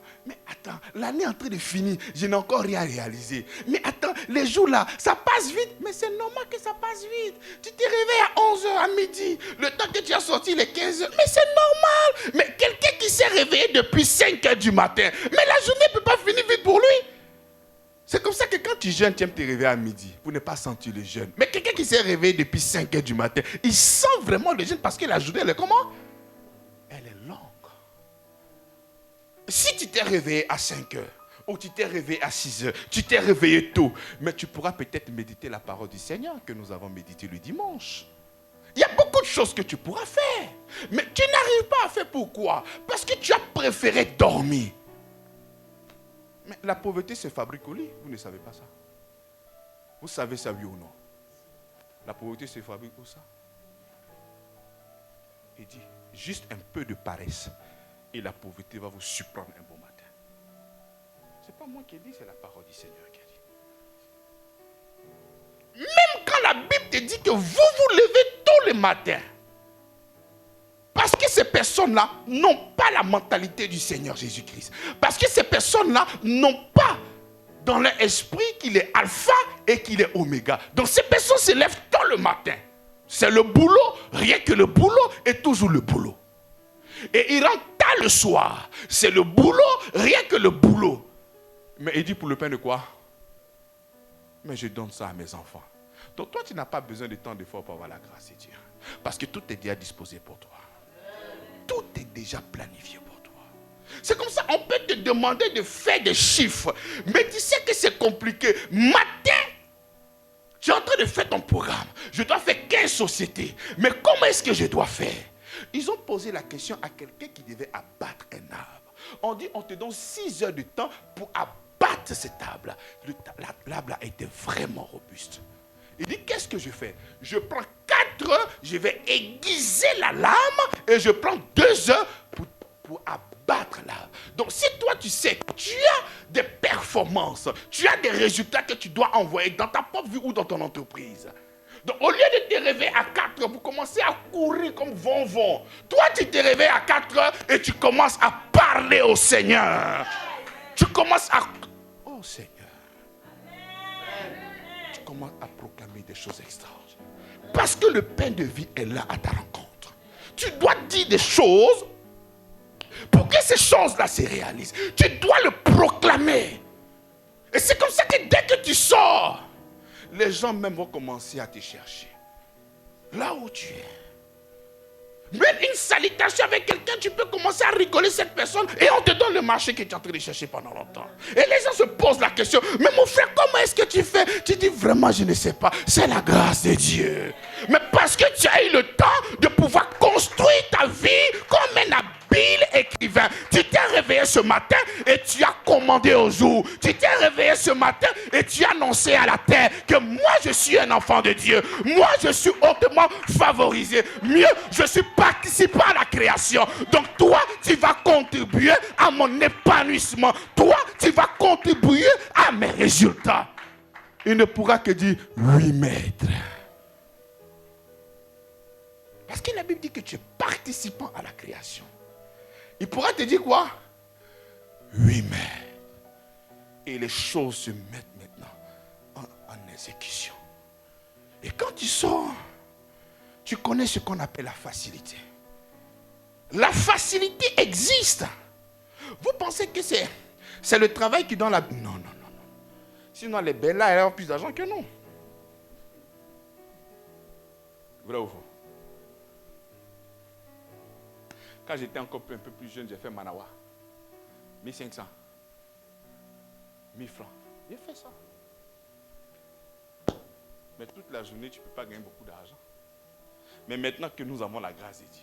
l'année est en train de finir, je n'ai encore rien réalisé. Mais attends, les jours là, ça passe vite. Mais c'est normal que ça passe vite. Tu te réveilles à 11h à midi, le temps que tu as sorti les 15h. Mais c'est normal. Mais quelqu'un qui s'est réveillé depuis 5h du matin, mais la journée ne peut pas finir vite pour lui. C'est comme ça que quand tu jeûnes, tu aimes te réveiller à midi pour ne pas sentir le jeûne. Mais quelqu'un qui s'est réveillé depuis 5h du matin, il sent vraiment le jeûne parce que la journée, elle est comment? Elle est Si tu t'es réveillé à 5 heures, ou tu t'es réveillé à 6 heures, tu t'es réveillé tôt, mais tu pourras peut-être méditer la parole du Seigneur que nous avons médité le dimanche. Il y a beaucoup de choses que tu pourras faire. Mais tu n'arrives pas à faire pourquoi? Parce que tu as préféré dormir. Mais la pauvreté se fabrique au lit. Vous ne savez pas ça. Vous savez ça, oui ou non? La pauvreté se fabrique où ça? Il dit, juste un peu de paresse et la pauvreté va vous surprendre un beau matin. Ce n'est pas moi qui ai dit, c'est la parole du Seigneur qui a dit. Même quand la Bible te dit que vous vous levez tôt le matin, parce que ces personnes-là n'ont pas la mentalité du Seigneur Jésus-Christ. Parce que ces personnes-là n'ont pas dans leur esprit qu'il est alpha et qu'il est oméga. Donc ces personnes se lèvent tôt le matin. C'est le boulot, rien que le boulot est toujours le boulot. Et ils rentrent tard le soir. C'est le boulot, rien que le boulot. Mais il dit pour le pain de quoi? Mais je donne ça à mes enfants. Donc toi, tu n'as pas besoin de tant d'efforts pour avoir la grâce de Dieu. Parce que tout est déjà disposé pour toi. Tout est déjà planifié pour toi. C'est comme ça, on peut te demander de faire des chiffres. Mais tu sais que c'est compliqué. Matin, tu es en train de faire ton programme. Je dois faire 15 sociétés. Mais comment est-ce que je dois faire? Ils ont posé la question à quelqu'un qui devait abattre un arbre. On dit, on te donne 6 heures de temps pour abattre cet arbre. L'arbre a été vraiment robuste. Il dit, qu'est-ce que je fais? Je prends 4 heures, je vais aiguiser la lame et je prends 2 heures pour abattre l'arbre. Donc si toi tu sais que tu as des performances, tu as des résultats que tu dois envoyer dans ta propre vie ou dans ton entreprise. Donc au lieu de te réveiller à 4 heures, vous commencez à courir comme vont. Toi tu te réveilles à 4 heures et tu commences à parler au Seigneur. Tu commences à... Oh Seigneur. Commence à proclamer des choses extraordinaires. Parce que le pain de vie est là à ta rencontre. Tu dois dire des choses pour que ces choses-là se réalisent. Tu dois le proclamer. Et c'est comme ça que dès que tu sors, les gens même vont commencer à te chercher. Là où tu es. Même une salutation avec quelqu'un, tu peux commencer à rigoler cette personne et on te donne le marché que tu es en train de chercher pendant longtemps. Et les gens se posent la question, mais mon frère, comment est-ce que tu fais? Tu dis vraiment, je ne sais pas, c'est la grâce de Dieu. Mais parce que tu as eu le temps de pouvoir construire ta vie comme un habile écrivain. Tu t'es réveillé ce matin et tu as commandé au jour. Tu t'es réveillé ce matin et tu as annoncé à la terre que moi je suis un enfant de Dieu. Moi je suis hautement favorisé. Mieux, je suis participant à la création. Donc toi, tu vas contribuer à mon épanouissement. Toi, tu vas contribuer à mes résultats. Il ne pourra que dire oui, maître. Parce que la Bible dit que tu es participant à la création. Il pourra te dire quoi? Oui, maître. Et les choses se mettent maintenant en exécution. Et quand tu sors, tu connais ce qu'on appelle la facilité. La facilité existe. Vous pensez que c'est le travail qui donne la... Non. Sinon, les belles là, elles ont plus d'argent que nous. Vrai ou faux? Quand j'étais encore un peu plus jeune, j'ai fait Manawa. 1500. 1000 francs. J'ai fait ça. Mais toute la journée, tu ne peux pas gagner beaucoup d'argent. Mais maintenant que nous avons la grâce de Dieu.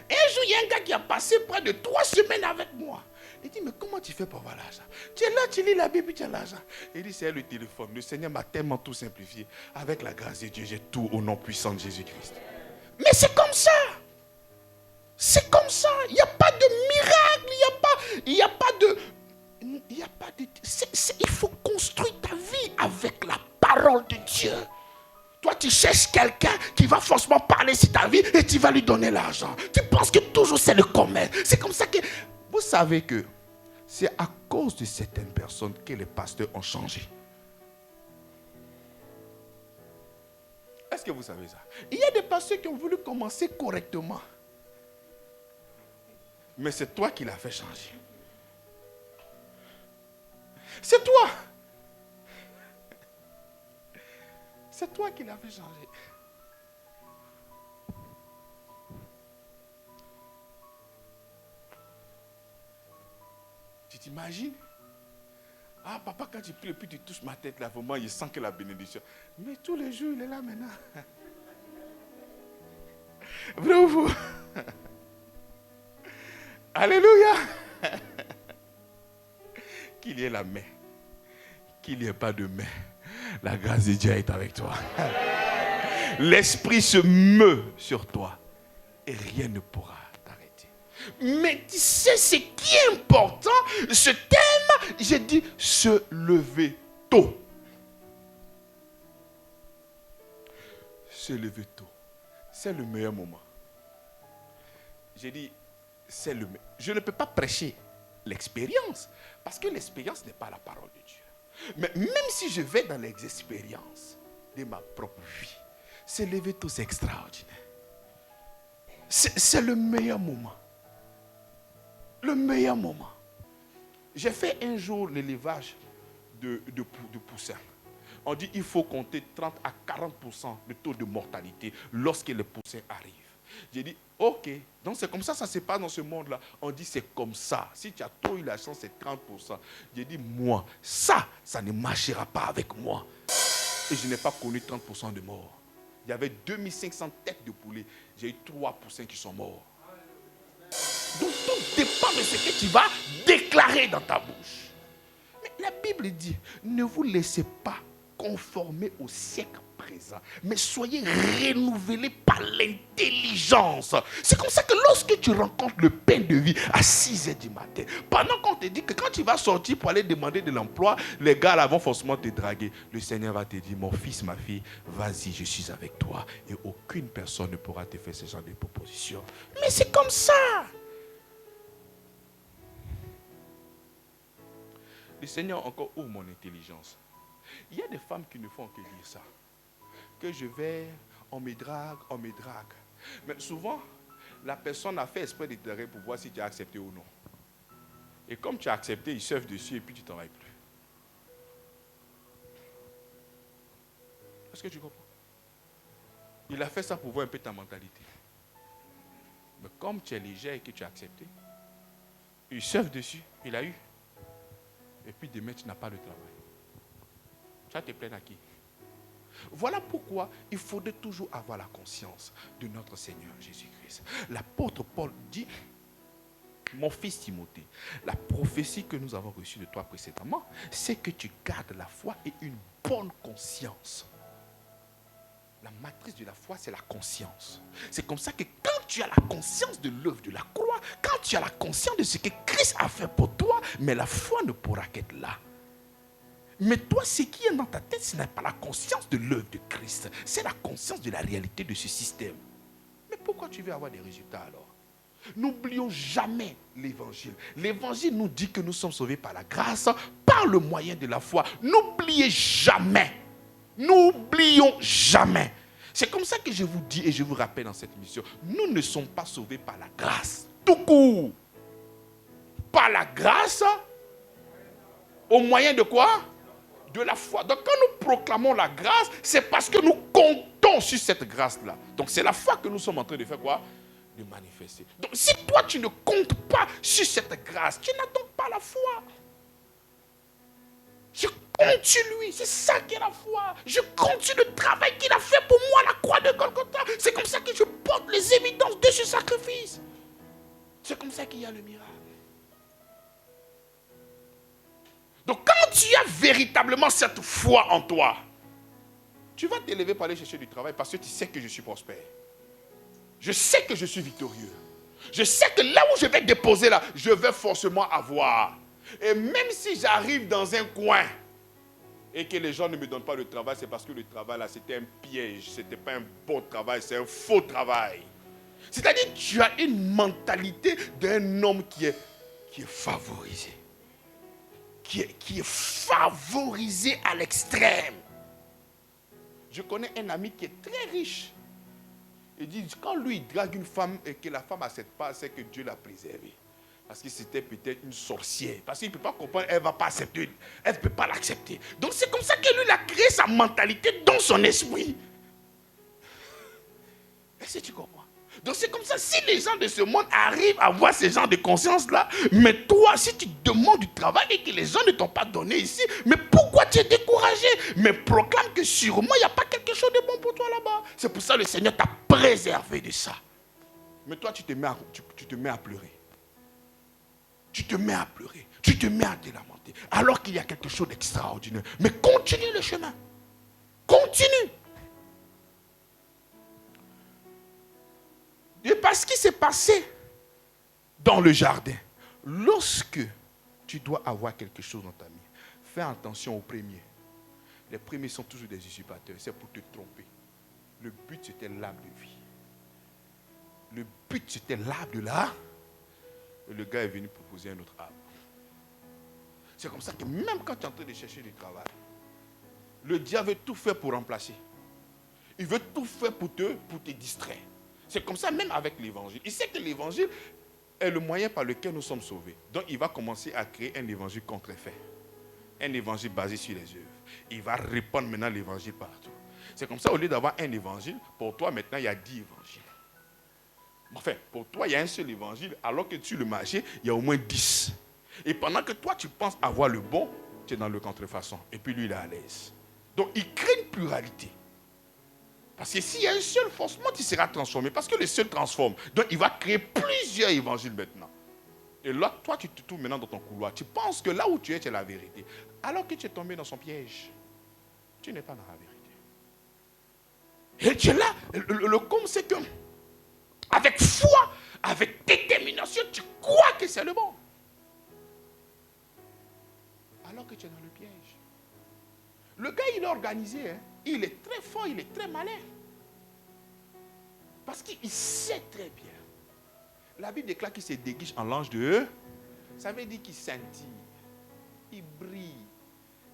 Un jour, il y a un gars qui a passé près de 3 semaines avec moi. Il dit, mais comment tu fais pour avoir l'argent? Tu es là, tu lis la Bible, tu as l'argent. Il dit, c'est le téléphone. Le Seigneur m'a tellement tout simplifié. Avec la grâce de Dieu, j'ai tout au nom puissant de Jésus-Christ. Mais c'est comme ça. C'est comme ça. Il n'y a pas de miracle. Il n'y a pas de... il faut construire ta vie avec la parole de Dieu. Toi, tu cherches quelqu'un qui va forcément parler sur ta vie et tu vas lui donner l'argent. Tu penses que toujours c'est le commerce. C'est comme ça que... Vous savez que c'est à cause de certaines personnes que les pasteurs ont changé. Est-ce que vous savez ça? Il y a des pasteurs qui ont voulu commencer correctement. Mais c'est toi qui l'as fait changer. C'est toi. C'est toi qui l'as fait changer. T'imagines? Ah, papa, quand tu pries et puis tu touches ma tête, là, vraiment, il sent que la bénédiction. Mais tous les jours, il est là maintenant. Vrai ou faux? Alléluia. Qu'il y ait la main, qu'il n'y ait pas de main, la grâce de Dieu est avec toi. L'esprit se meut sur toi et rien ne pourra t'arrêter. Mais tu sais ce qui est important, ce thème, j'ai dit se lever tôt. Se lever tôt, c'est le meilleur moment. J'ai dit, c'est le meilleur. Je ne peux pas prêcher l'expérience, parce que l'expérience n'est pas la parole de Dieu. Mais même si je vais dans les expériences de ma propre vie, se lever tôt, c'est extraordinaire. C'est le meilleur moment. Le meilleur moment. J'ai fait un jour l'élevage de poussins. On dit qu'il faut compter 30 à 40% de taux de mortalité lorsque les poussins arrivent. J'ai dit, ok, donc c'est comme ça se passe dans ce monde-là. On dit c'est comme ça. Si tu as trop eu la chance, c'est 30%. J'ai dit, moi, ça ne marchera pas avec moi. Et je n'ai pas connu 30% de morts. Il y avait 2500 têtes de poulet. J'ai eu 3 poussins qui sont morts. Donc tout dépend de ce que tu vas déclarer dans ta bouche. Mais la Bible dit, ne vous laissez pas conformer au siècle présent, mais soyez renouvelés par l'intelligence. C'est comme ça que lorsque tu rencontres le pain de vie à 6h du matin, pendant qu'on te dit que quand tu vas sortir pour aller demander de l'emploi, les gars là vont forcément te draguer. Le Seigneur va te dire, mon fils, ma fille, vas-y, je suis avec toi. Et aucune personne ne pourra te faire ce genre de propositions. Mais c'est comme ça. Le Seigneur encore ouvre mon intelligence. Il y a des femmes qui ne font que dire ça. Que je vais, on me drague. Mais souvent, la personne a fait exprès de te draguer pour voir si tu as accepté ou non. Et comme tu as accepté, ils surfent dessus et puis tu ne travailles plus. Est-ce que tu comprends? Il a fait ça pour voir un peu ta mentalité. Mais comme tu es léger et que tu as accepté, il surfe dessus, il a eu. Et puis demain, tu n'as pas de travail. Tu vas te plaindre à qui? Voilà pourquoi il faudrait toujours avoir la conscience de notre Seigneur Jésus-Christ. L'apôtre Paul dit, mon fils Timothée, la prophétie que nous avons reçue de toi précédemment, c'est que tu gardes la foi et une bonne conscience. La matrice de la foi, c'est la conscience. C'est comme ça que quand tu as la conscience de l'œuvre de la croix, quand tu as la conscience de ce que Christ a fait pour toi, mais la foi ne pourra qu'être là. Mais toi, ce qui est dans ta tête, ce n'est pas la conscience de l'œuvre de Christ. C'est la conscience de la réalité de ce système. Mais pourquoi tu veux avoir des résultats alors? N'oublions jamais l'évangile. L'évangile nous dit que nous sommes sauvés par la grâce, par le moyen de la foi. N'oubliez jamais. N'oublions jamais. C'est comme ça que je vous dis et je vous rappelle dans cette mission. Nous ne sommes pas sauvés par la grâce. Tout court. Par la grâce, au moyen de quoi? De la foi. Donc quand nous proclamons la grâce, c'est parce que nous comptons sur cette grâce-là. Donc c'est la foi que nous sommes en train de faire quoi? De manifester. Donc si toi tu ne comptes pas sur cette grâce, tu n'as donc pas la foi. Je compte sur lui, c'est ça qui est la foi. Je compte sur le travail qu'il a fait pour moi à la croix de Golgotha. C'est comme ça que je porte les évidences de ce sacrifice. C'est comme ça qu'il y a le miracle. Donc quand tu as véritablement cette foi en toi, tu vas t'élever pour aller chercher du travail parce que tu sais que je suis prospère. Je sais que je suis victorieux. Je sais que là où je vais déposer là, je vais forcément avoir. Et même si j'arrive dans un coin et que les gens ne me donnent pas le travail, c'est parce que le travail là, c'était un piège. Ce n'était pas un bon travail, c'est un faux travail. C'est-à-dire que tu as une mentalité d'un homme qui est favorisé. Qui est favorisé à l'extrême. Je connais un ami qui est très riche. Il dit, quand lui il drague une femme et que la femme n'accepte pas, c'est que Dieu l'a préservée. Parce que c'était peut-être une sorcière. Parce qu'il ne peut pas comprendre, elle ne va pas accepter. Elle ne peut pas l'accepter. Donc c'est comme ça que lui il a créé sa mentalité dans son esprit. Est-ce que tu comprends? Donc c'est comme ça, si les gens de ce monde arrivent à avoir ce genre de conscience-là, mais toi, si tu demandes du travail et que les gens ne t'ont pas donné ici, mais pourquoi tu es découragé? Mais proclame que sûrement il n'y a pas quelque chose de bon pour toi là-bas. C'est pour ça que le Seigneur t'a préservé de ça. Mais toi, tu te mets à pleurer. Tu te mets à pleurer. Tu te mets à te lamenter. Alors qu'il y a quelque chose d'extraordinaire. Mais continue le chemin. Continue. Et parce ce qui s'est passé dans le jardin, lorsque tu dois avoir quelque chose dans ta vie, fais attention aux premiers. Les premiers sont toujours des usurpateurs. C'est pour te tromper. Le but, c'était l'arbre de vie. Le but, c'était l'arbre de là. Et le gars est venu proposer un autre arbre. C'est comme ça que même quand tu es en train de chercher du travail, le diable veut tout faire pour remplacer. Il veut tout faire pour te distraire. C'est comme ça même avec l'évangile. Il sait que l'évangile est le moyen par lequel nous sommes sauvés. Donc il va commencer à créer un évangile contrefait. Un évangile basé sur les œuvres. Il va répandre maintenant l'évangile partout. C'est comme ça, au lieu d'avoir un évangile, pour toi maintenant il y a 10 évangiles. Enfin, pour toi il y a un seul évangile, alors que sur le marché, il y a au moins 10. Et pendant que toi tu penses avoir le bon, tu es dans le contrefaçon. Et puis lui il est à l'aise. Donc il crée une pluralité. Parce que s'il y a un seul, forcément, tu seras transformé. Parce que le seul transforme. Donc, il va créer plusieurs évangiles maintenant. Et là, toi, tu te trouves maintenant dans ton couloir. Tu penses que là où tu es la vérité. Alors que tu es tombé dans son piège. Tu n'es pas dans la vérité. Et tu es là. Le comble, c'est que, avec foi, avec détermination, tu crois que c'est le bon. Alors que tu es dans le piège. Le gars, il est organisé, hein. Il est très fort, il est très malin. Parce qu'il sait très bien. La Bible déclare qu'il se déguise en l'ange de eux. Ça veut dire qu'il scintille. Il brille.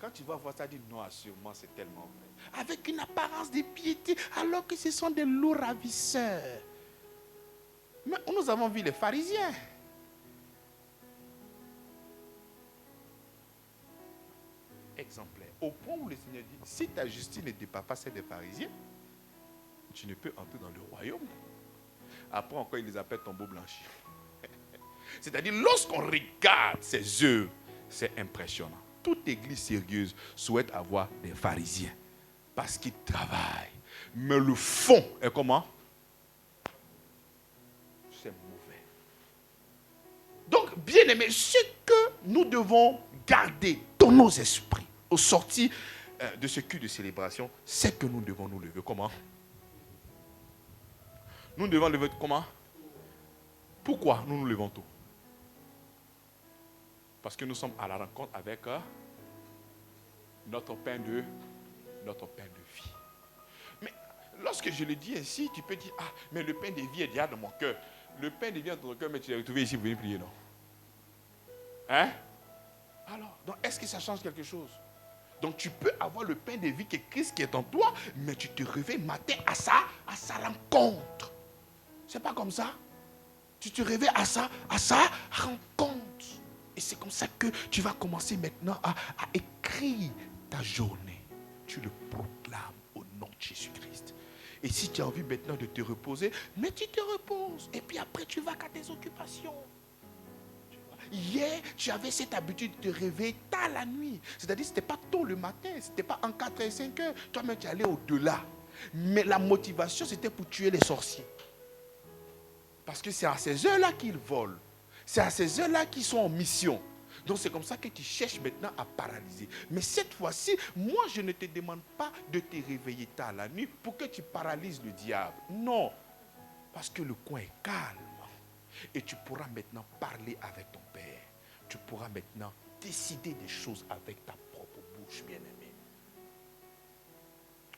Quand tu vas voir ça, dis non, assurément, c'est tellement vrai. Avec une apparence de piété, alors que ce sont des loups ravisseurs. Mais nous avons vu les pharisiens. Exemplaire. Au point où le Seigneur dit, si ta justice ne dépasse pas celle des pharisiens, tu ne peux entrer dans le royaume. Après encore, il les appelle tombeaux blanchis. C'est-à-dire, lorsqu'on regarde ces œuvres, c'est impressionnant. Toute église sérieuse souhaite avoir des pharisiens. Parce qu'ils travaillent. Mais le fond est comment? C'est mauvais. Donc, bien aimé, ce que nous devons garder dans nos esprits, au sortir de ce culte de célébration, c'est que nous devons nous lever. Comment? Nous devons lever comment? Pourquoi nous nous levons tôt? Parce que nous sommes à la rencontre avec notre pain de vie. Mais lorsque je le dis ainsi, tu peux dire, ah, mais le pain de vie est déjà dans mon cœur. Le pain de vie est dans ton cœur, mais tu l'as retrouvé ici pour venir prier, non? Hein? Alors, donc est-ce que ça change quelque chose? Donc tu peux avoir le pain de vie que Christ qui est en toi, mais tu te réveilles matin à sa rencontre. C'est pas comme ça. Tu te réveilles à sa rencontre. Et c'est comme ça que tu vas commencer maintenant à écrire ta journée. Tu le proclames au nom de Jésus-Christ. Et si tu as envie maintenant de te reposer, mais tu te reposes. Et puis après, tu vas à tes occupations. Hier, tu avais cette habitude de te réveiller tard la nuit. C'est-à-dire, ce n'était pas tôt le matin, ce n'était pas en 4 et 5 heures. Toi-même, tu allais au-delà. Mais la motivation, c'était pour tuer les sorciers. Parce que c'est à ces heures-là qu'ils volent. C'est à ces heures-là qu'ils sont en mission. Donc, c'est comme ça que tu cherches maintenant à paralyser. Mais cette fois-ci, moi, je ne te demande pas de te réveiller tard la nuit pour que tu paralyses le diable. Non. Parce que le coin est calme. Et tu pourras maintenant parler avec ton Père. Tu pourras maintenant décider des choses avec ta propre bouche, bien-aimé.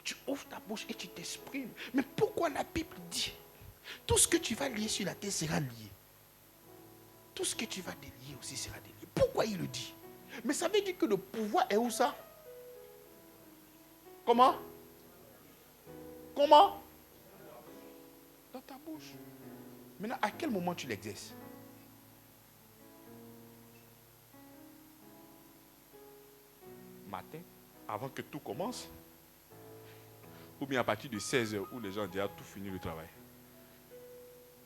Tu ouvres ta bouche et tu t'exprimes. Mais pourquoi la Bible dit, tout ce que tu vas lier sur la terre sera lié. Tout ce que tu vas délier aussi sera délié. Pourquoi il le dit? Mais ça veut dire que le pouvoir est où ça? Comment? Comment? Dans ta bouche. Maintenant, à quel moment tu l'exerces? Matin, avant que tout commence? Ou bien à partir de 16h où les gens ont déjà tout fini le travail?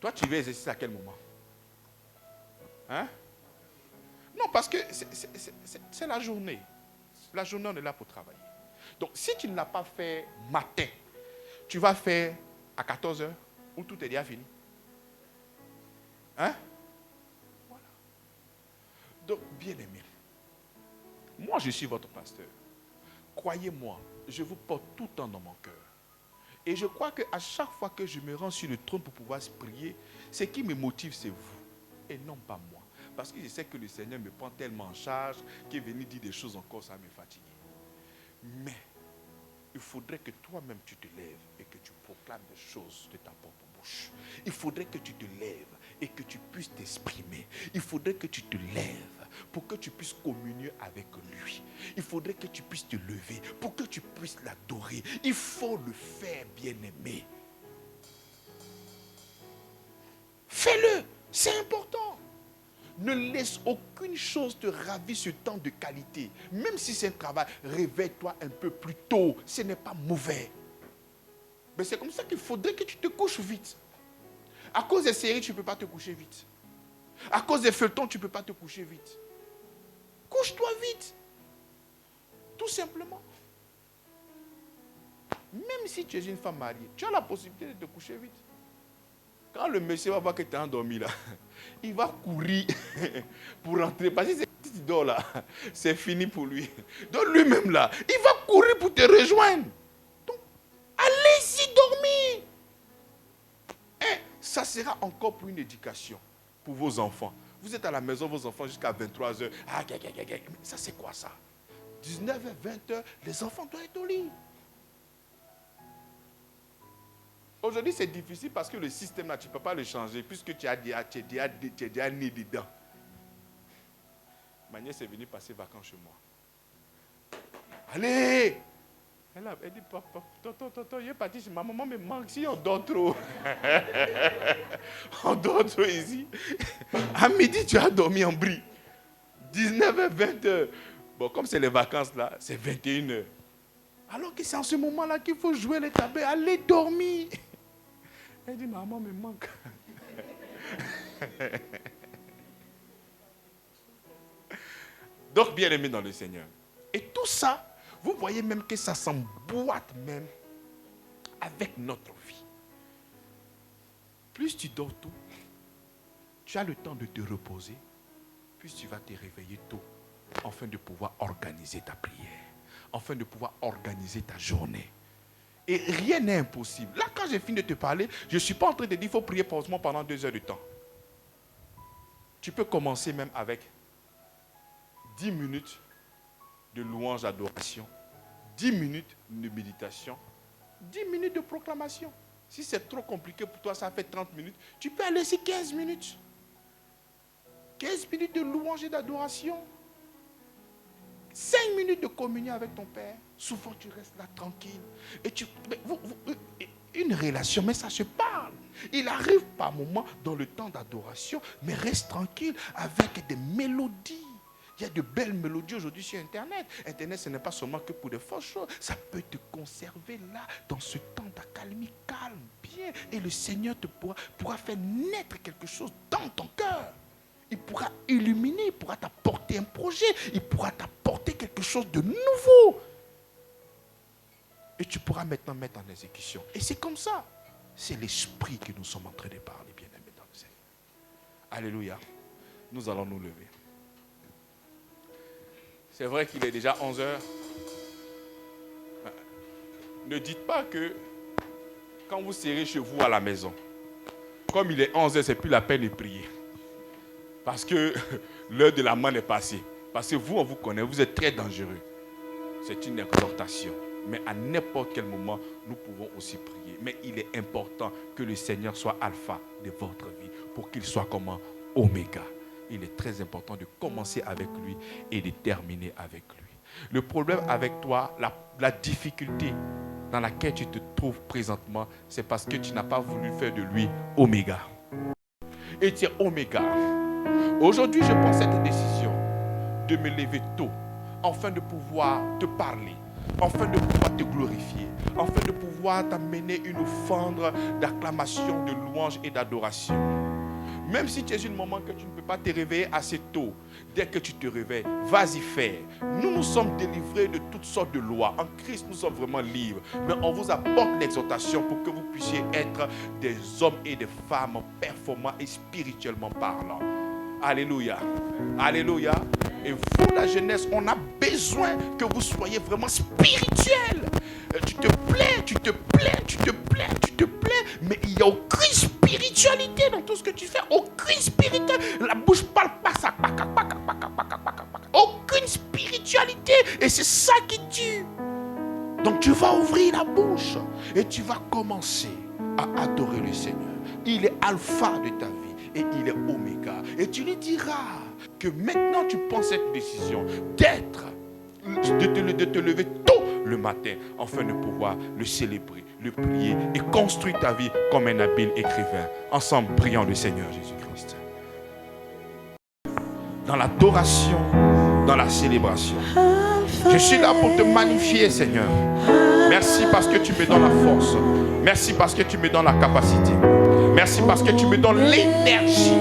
Toi, tu veux exercer à quel moment? Hein? Non, parce que c'est la journée. La journée, on est là pour travailler. Donc, si tu ne l'as pas fait matin, tu vas faire à 14 heures où tout est déjà fini. Hein? Voilà. Donc, bien aimé, moi, je suis votre pasteur. Croyez-moi, je vous porte tout le temps dans mon cœur. Et je crois qu'à chaque fois que je me rends sur le trône pour pouvoir prier, ce qui me motive, c'est vous, et non pas moi. Parce que je sais que le Seigneur me prend tellement en charge qu'il est venu dire des choses encore, ça me fatigue. Mais il faudrait que toi-même tu te lèves et que tu proclames des choses de ta propre bouche. Il faudrait que tu te lèves et que tu puisses t'exprimer. Il faudrait que tu te lèves pour que tu puisses communier avec lui. Il faudrait que tu puisses te lever pour que tu puisses l'adorer. Il faut le faire, bien-aimé. Fais-le, c'est important. Ne laisse aucune chose te ravir ce temps de qualité. Même si c'est un travail, réveille-toi un peu plus tôt. Ce n'est pas mauvais. Mais c'est comme ça qu'il faudrait que tu te couches vite. À cause des séries, tu ne peux pas te coucher vite. À cause des feuilletons, tu ne peux pas te coucher vite. Couche-toi vite. Tout simplement. Même si tu es une femme mariée, tu as la possibilité de te coucher vite. Quand le monsieur va voir que tu es endormi là, il va courir pour rentrer. Parce que si tu dors là, c'est fini pour lui. Donc lui-même là, il va courir pour te rejoindre. Donc, allez-y dormir. Et ça sera encore pour une éducation pour vos enfants. Vous êtes à la maison, vos enfants jusqu'à 23h. Ah, mais ça c'est quoi ça? 19h, 20h, les enfants doivent être au lit. Aujourd'hui, c'est difficile parce que le système là, tu ne peux pas le changer puisque tu es déjà né dedans. Ma nièce est venue passer vacances chez moi. Allez! Elle dit, papa, tonton, il est parti chez ma maman, me manque si on dort trop. On dort trop ici. À midi, tu as dormi en bris. 19h, 20h. Bon, comme c'est les vacances là, c'est 21h. Alors que c'est en ce moment-là qu'il faut jouer les tableaux. Allez dormir. Elle dit, maman me manque. Donc, bien aimé dans le Seigneur. Et tout ça, vous voyez même que ça s'emboîte même avec notre vie. Plus tu dors tôt, tu as le temps de te reposer, plus tu vas te réveiller tôt, afin de pouvoir organiser ta prière, afin de pouvoir organiser ta journée. Et rien n'est impossible. Là, quand j'ai fini de te parler, je ne suis pas en train de dire qu'il faut prier pausément pendant 2 heures de temps. Tu peux commencer même avec 10 minutes de louange, d'adoration, 10 minutes de méditation, 10 minutes de proclamation. Si c'est trop compliqué pour toi, ça fait 30 minutes. Tu peux aller ici 15 minutes. 15 minutes de louange et d'adoration. 5 minutes de communion avec ton Père. Souvent, tu restes là tranquille. Et une relation, mais ça se parle. Il arrive par moments dans le temps d'adoration, mais reste tranquille avec des mélodies. Il y a de belles mélodies aujourd'hui sur Internet. Internet, ce n'est pas seulement que pour des fausses choses. Ça peut te conserver là, dans ce temps d'accalmie, calme, bien. Et le Seigneur pourra faire naître quelque chose dans ton cœur. Il pourra illuminer, il pourra t'apporter un projet, il pourra t'apporter quelque chose de nouveau. Et tu pourras maintenant mettre en exécution. Et c'est comme ça. C'est l'esprit que nous sommes en train de parler, bien-aimés dans le Seigneur. Alléluia. Nous allons nous lever. C'est vrai qu'il est déjà 11 heures. Ne dites pas que quand vous serez chez vous à la maison, comme il est 11 heures, c'est plus la peine de prier. Parce que l'heure de la manne est passée. Parce que vous, on vous connaît, vous êtes très dangereux. C'est une exhortation. Mais à n'importe quel moment, nous pouvons aussi prier. Mais il est important que le Seigneur soit alpha de votre vie pour qu'il soit comme oméga. Il est très important de commencer avec lui et de terminer avec lui. Le problème avec toi, la difficulté dans laquelle tu te trouves présentement, c'est parce que tu n'as pas voulu faire de lui oméga. Et tu es oméga. Aujourd'hui, je prends cette décision de me lever tôt afin de pouvoir te parler, afin de pouvoir te glorifier, afin de pouvoir t'amener une offrande d'acclamation, de louange et d'adoration. Même si tu es une maman que tu ne peux pas te réveiller assez tôt, dès que tu te réveilles, vas-y faire. Nous sommes délivrés de toutes sortes de lois. En Christ, nous sommes vraiment libres. Mais on vous apporte l'exhortation pour que vous puissiez être des hommes et des femmes performants et spirituellement parlant. Alléluia. Alléluia. Et vous, la jeunesse, on a besoin que vous soyez vraiment spirituels. Tu te plais, tu te plais, tu te plais, tu te plais. Mais il n'y a aucune spiritualité dans tout ce que tu fais. Aucune spiritualité. La bouche parle pas ça. Aucune spiritualité. Et c'est ça qui tue. Donc tu vas ouvrir la bouche et tu vas commencer à adorer le Seigneur. Il est alpha de ta vie et il est oméga. Et tu lui diras que maintenant tu prends cette décision de te lever tôt le matin afin de pouvoir le célébrer, le prier et construire ta vie comme un habile écrivain. Ensemble, prions le Seigneur Jésus-Christ. Dans l'adoration, dans la célébration. Je suis là pour te magnifier, Seigneur. Merci parce que tu me donnes la force. Merci parce que tu me donnes la capacité. Merci parce que tu me donnes l'énergie.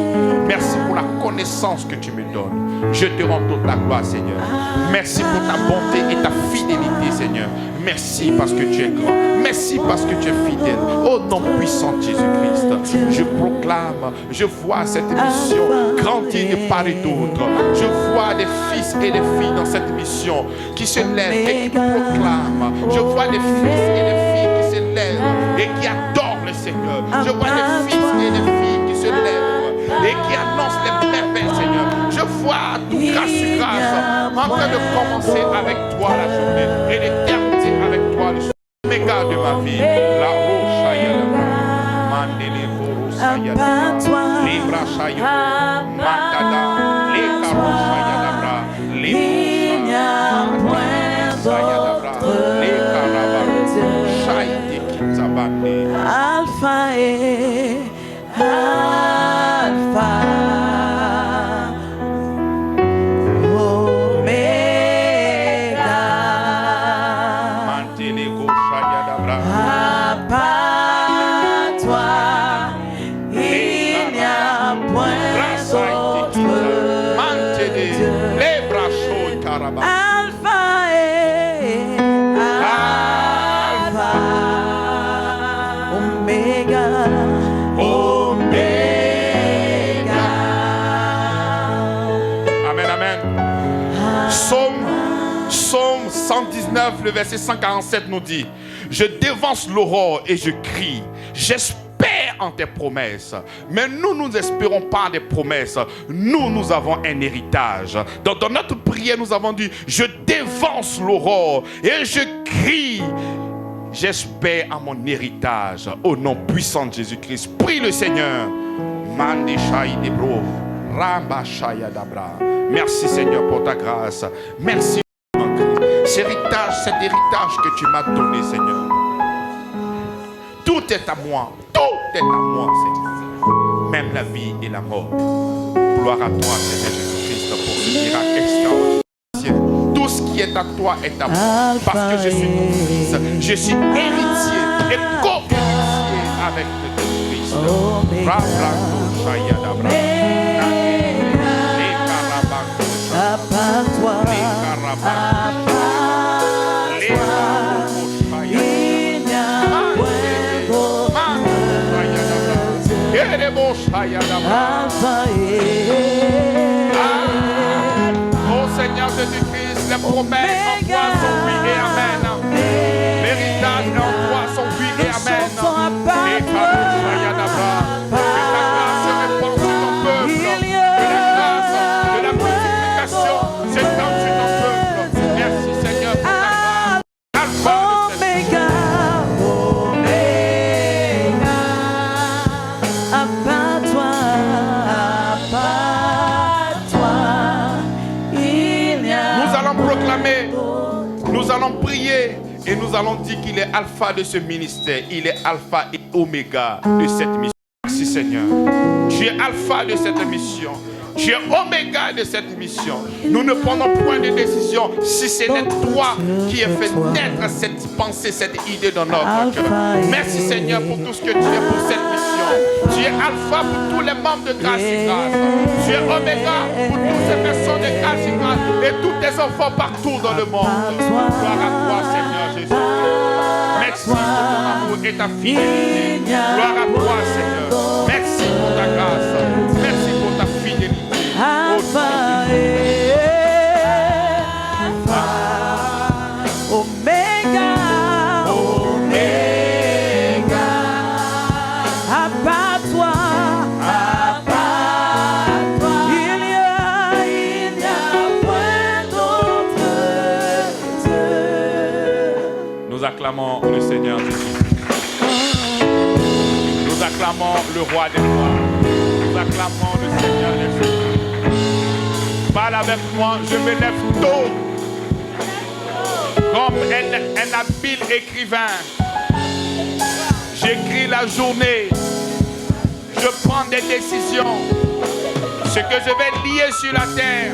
Merci pour la connaissance que tu me donnes. Je te rends toute la gloire, Seigneur. Merci pour ta bonté et ta fidélité, Seigneur. Merci parce que tu es grand. Merci parce que tu es fidèle. Ô nom puissant de Jésus-Christ, je proclame, je vois cette mission grandir de part et d'autre. Je vois des fils et des filles dans cette mission qui se lèvent et qui proclament. Je vois des fils et des filles qui se lèvent et qui adorent le Seigneur. Je vois des fils et des filles qui se lèvent et qui annoncent les merveilles, Seigneur. Je vois tout grâce sur grâce en train de commencer avec toi la journée et l'éternité avec toi, le méga de ma vie. La roche mandele borosaya libra shaya matada le karoshaya dabra le karabaro shaite kitabande Alpha et Alpha. Psaume 119, le verset 147 nous dit: je dévance l'aurore et je crie, j'espère en tes promesses. Mais nous n'espérons pas des promesses. Nous avons un héritage. Dans notre prière, nous avons dit: je dévance l'aurore et je crie, j'espère à mon héritage. Au nom puissant de Jésus-Christ, prie le Seigneur. Merci Seigneur pour ta grâce. Merci. Cet héritage que tu m'as donné, Seigneur. Tout est à moi. Tout est à moi, Seigneur. Même la vie et la mort. Gloire à toi, Seigneur Jésus-Christ, pour ce miracle extraordinaire. Tout ce qui est à toi est à moi. Parce que je suis ton fils. Je suis héritier et co-héritier avec le Christ. À part toi, il n'y a point d'autre. Alpha et oh Seigneur Jésus-Christ, les promesses en toi sont oui et amen. L'héritage en toi sont oui et amen. Et que ta grâce se répande sur ton peuple. Que la grâce de la multiplication s'étende sur ton peuple. Merci Seigneur pour ta grâce. Alpha de cette Oméga, à part toi, il n'y a. Nous allons proclamer, nous allons prier et nous allons dire qu'il est alpha de ce ministère. Il est alpha et oméga de cette mission. Merci Seigneur. Tu es alpha de cette mission. Tu es oméga de cette mission. Nous ne prenons point de décision si ce n'est toi qui as fait naître cette pensée, cette idée dans notre cœur. Merci Seigneur pour tout ce que tu es pour cette mission. Tu es alpha pour tous les membres de Grâce et Grâce. Tu es oméga pour toutes ces personnes de Grâce et Grâce et tous tes enfants partout dans le monde. Gloire à toi Seigneur Jésus. Merci pour ton amour et ta fidélité. Gloire à toi Seigneur. Merci pour ta grâce. Merci pour ta fidélité. Alpha et Alpha, Omega, Omega, à part toi, il y a point d'autre Dieu. Nous acclamons le Seigneur Jésus. Nous acclamons le Roi des Rois. Nous acclamons le Seigneur des Jésus. Parle avec moi, je me lève tôt comme un habile écrivain. J'écris la journée, je prends des décisions. Ce que je vais lier sur la terre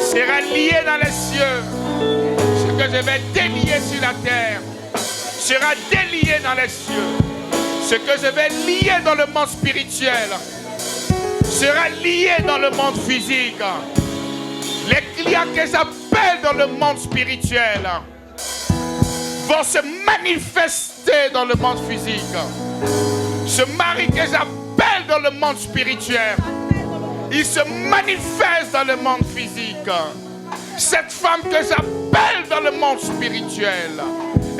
sera lié dans les cieux. Ce que je vais délier sur la terre sera délié dans les cieux. Ce que je vais lier dans le monde spirituel sera lié dans le monde physique. Les clients que j'appelle dans le monde spirituel vont se manifester dans le monde physique. Ce mari que j'appelle dans le monde spirituel, il se manifeste dans le monde physique. Cette femme que j'appelle dans le monde spirituel,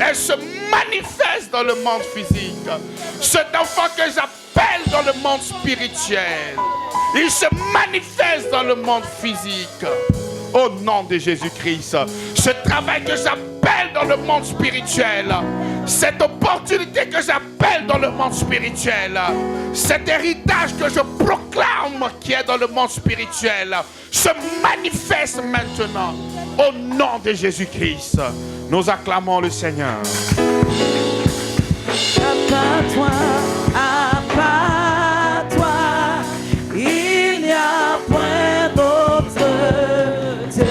elle se manifeste dans le monde physique. Cet enfant que j'appelle dans le monde spirituel, il se manifeste dans le monde physique. Au nom de Jésus-Christ. Ce travail que j'appelle dans le monde spirituel, cette opportunité que j'appelle dans le monde spirituel, cet héritage que je proclame qui est dans le monde spirituel, se manifeste maintenant. Au nom de Jésus-Christ. Nous acclamons le Seigneur. À part toi, il n'y a point d'autre Dieu.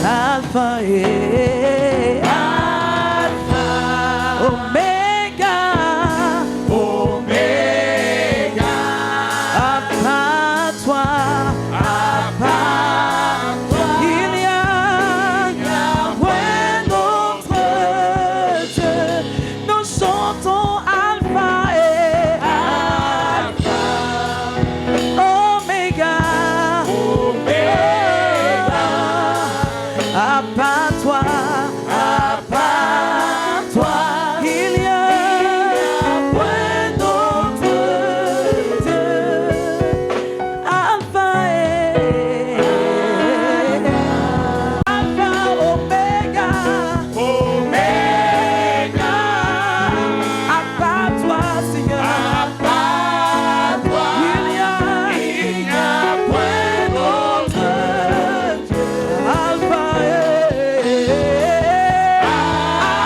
Alpha et Alpha, Omega, Omega. À part toi, il n'y a point d'autre Dieu. Nous chantons Alpha et Alpha, Omega, Omega. À part toi, il y a point d'autre Dieu. Alpha et Alpha, Omega, Omega. À part toi, Seigneur, il y a point d'autre Dieu. Alpha et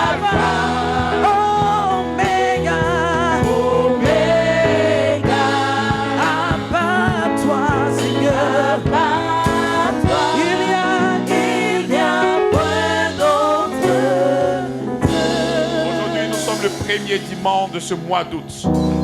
Alpha, Omega, Omega. À part toi, Seigneur, il y a point d'autre Dieu. Aujourd'hui, nous sommes le premier dimanche de ce mois d'août.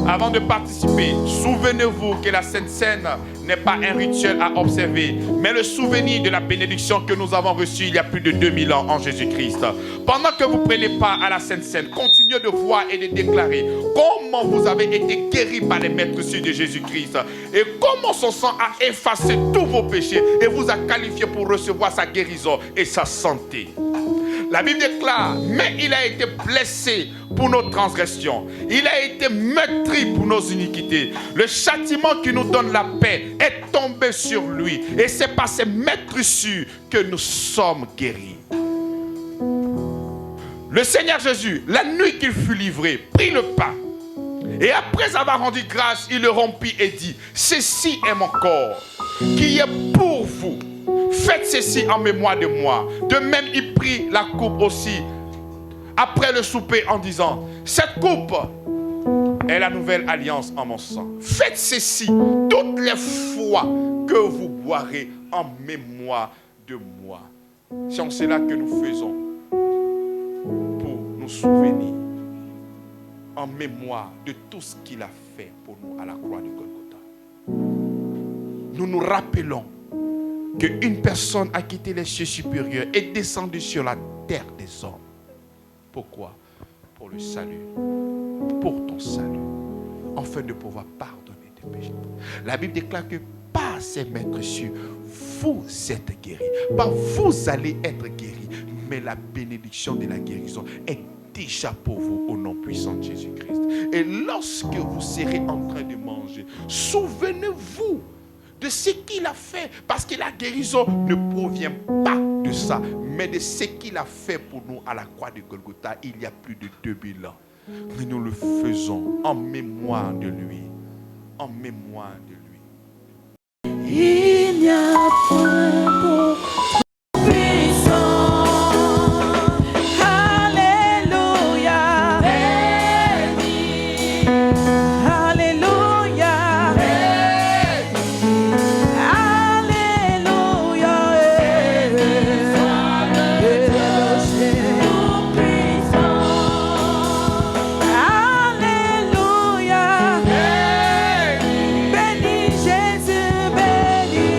Avant de participer, souvenez-vous que la Sainte Seine n'est pas un rituel à observer, mais le souvenir de la bénédiction que nous avons reçue il y a plus de 2000 ans en Jésus-Christ. Pendant que vous prenez part à la Sainte Seine, continuez de voir et de déclarer comment vous avez été guéris par les maîtres cieux de Jésus-Christ et comment son sang a effacé tous vos péchés et vous a qualifié pour recevoir sa guérison et sa santé. La Bible déclare, mais il a été blessé pour nos transgressions. Il a été meurtri pour nos iniquités. Le châtiment qui nous donne la paix est tombé sur lui. Et c'est par ses meurtrissures que nous sommes guéris. Le Seigneur Jésus, la nuit qu'il fut livré, prit le pain. Et après avoir rendu grâce, il le rompit et dit, ceci est mon corps, qui est pour vous. Faites ceci en mémoire de moi. De même, il prit la coupe aussi après le souper en disant, cette coupe est la nouvelle alliance en mon sang. Faites ceci toutes les fois que vous boirez en mémoire de moi. C'est en cela que nous faisons pour nous souvenir en mémoire de tout ce qu'il a fait pour nous à la croix de Golgotha. Nous nous rappelons qu'une personne a quitté les cieux supérieurs et descendu sur la terre des hommes. Pourquoi? Pour le salut, pour ton salut, afin de pouvoir pardonner tes péchés. La Bible déclare que par ses maîtres cieux, vous êtes guéris. Pas vous allez être guéris, mais la bénédiction de la guérison est déjà pour vous au nom puissant de Jésus-Christ. Et lorsque vous serez en train de manger, souvenez-vous de ce qu'il a fait, parce que la guérison ne provient pas de ça, mais de ce qu'il a fait pour nous à la croix de Golgotha il y a plus de 2000 ans. Mais nous le faisons en mémoire de lui, en mémoire de lui. Il n'y a point pour puissant. Alléluia. Alléluia. Alléluia. Alléluia. Béni Jésus, béni.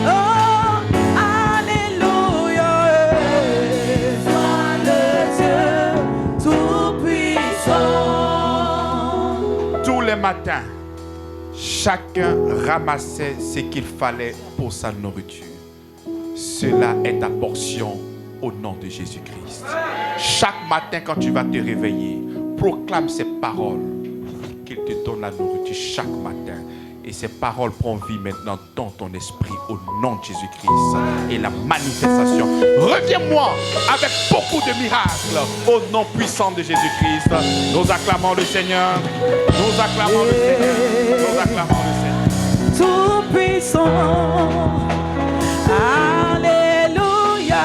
Oh, alléluia. Sois le Dieu tout-puissant. Tous les matins, chacun ramassait ce qu'il fallait pour sa nourriture. Cela est ta portion au nom de Jésus-Christ. Chaque matin quand tu vas te réveiller, proclame ces paroles qu'il te donne la nourriture chaque matin. Et ces paroles prennent vie maintenant dans ton esprit au nom de Jésus-Christ. Et la manifestation, reviens-moi avec beaucoup de miracles au nom puissant de Jésus-Christ. Nous acclamons le Seigneur. Nous acclamons le Seigneur. Nous acclamons le Seigneur. Tout-puissant. Alléluia.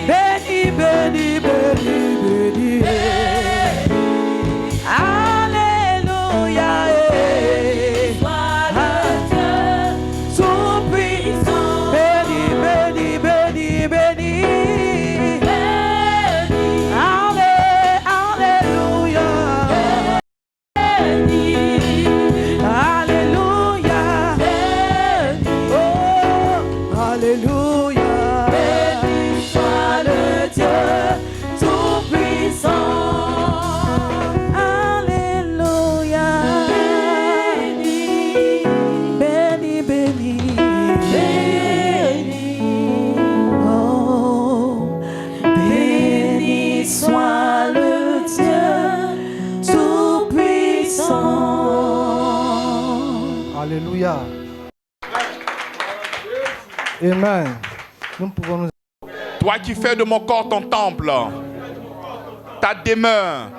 Béni, béni, béni, béni. Alléluia. Tout-puissant. Béni, béni, béni, béni. Alléluia. Alléluia. Oh, alléluia. Béni soit le Dieu tout-puissant. Alléluia. Béni, béni, béni. Oh, béni soit le Dieu tout-puissant. Alléluia. Amen. Nous pouvons nous... Toi qui fais de mon corps ton temple, ta demeure,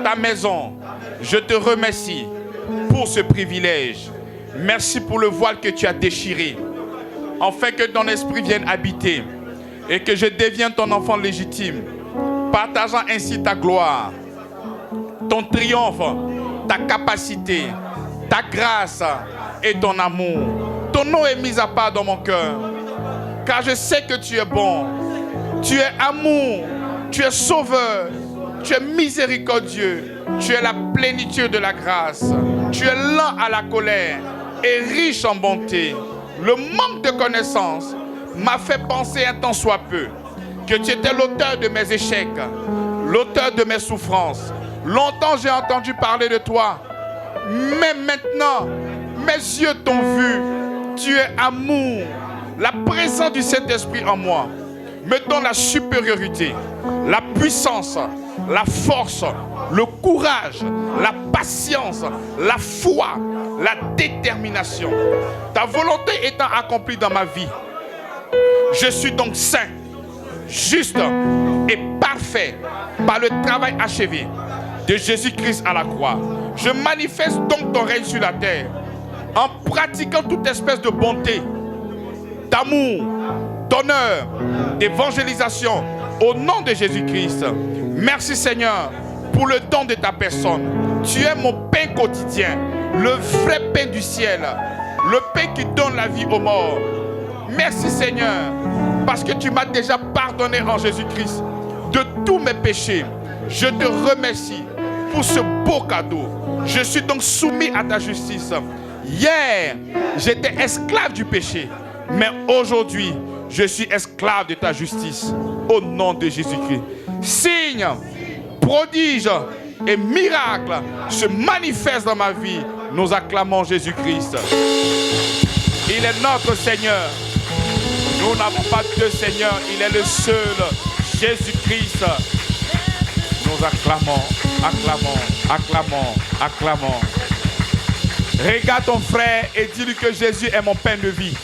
ta maison, je te remercie pour ce privilège. Merci pour le voile que tu as déchiré, afin que ton esprit vienne habiter et que je devienne ton enfant légitime, partageant ainsi ta gloire, ton triomphe, ta capacité, ta grâce et ton amour. Ton nom est mis à part dans mon cœur, car je sais que tu es bon, tu es amour, tu es sauveur, tu es miséricordieux, tu es la plénitude de la grâce, tu es lent à la colère et riche en bonté. Le manque de connaissance m'a fait penser un temps soit peu que tu étais l'auteur de mes échecs, l'auteur de mes souffrances. Longtemps j'ai entendu parler de toi, mais maintenant mes yeux t'ont vu. Tu es amour. La présence du Saint-Esprit en moi me donne la supériorité, la puissance, la force, le courage, la patience, la foi, la détermination. Ta volonté étant accomplie dans ma vie, je suis donc saint, juste et parfait par le travail achevé de Jésus-Christ à la croix. Je manifeste donc ton règne sur la terre en pratiquant toute espèce de bonté, d'amour, d'honneur, d'évangélisation au nom de Jésus-Christ. Merci Seigneur pour le don de ta personne. Tu es mon pain quotidien, le vrai pain du ciel, le pain qui donne la vie aux morts. Merci Seigneur, parce que tu m'as déjà pardonné en Jésus-Christ de tous mes péchés. Je te remercie pour ce beau cadeau. Je suis donc soumis à ta justice. Hier, j'étais esclave du péché, mais aujourd'hui, je suis esclave de ta justice. Au nom de Jésus-Christ. Signes, prodiges et miracles se manifestent dans ma vie. Nous acclamons Jésus-Christ. Il est notre Seigneur. Nous n'avons pas deux seigneurs. Il est le seul, Jésus-Christ. Nous acclamons, acclamons, acclamons, acclamons. Regarde ton frère et dis-lui que Jésus est mon pain de vie.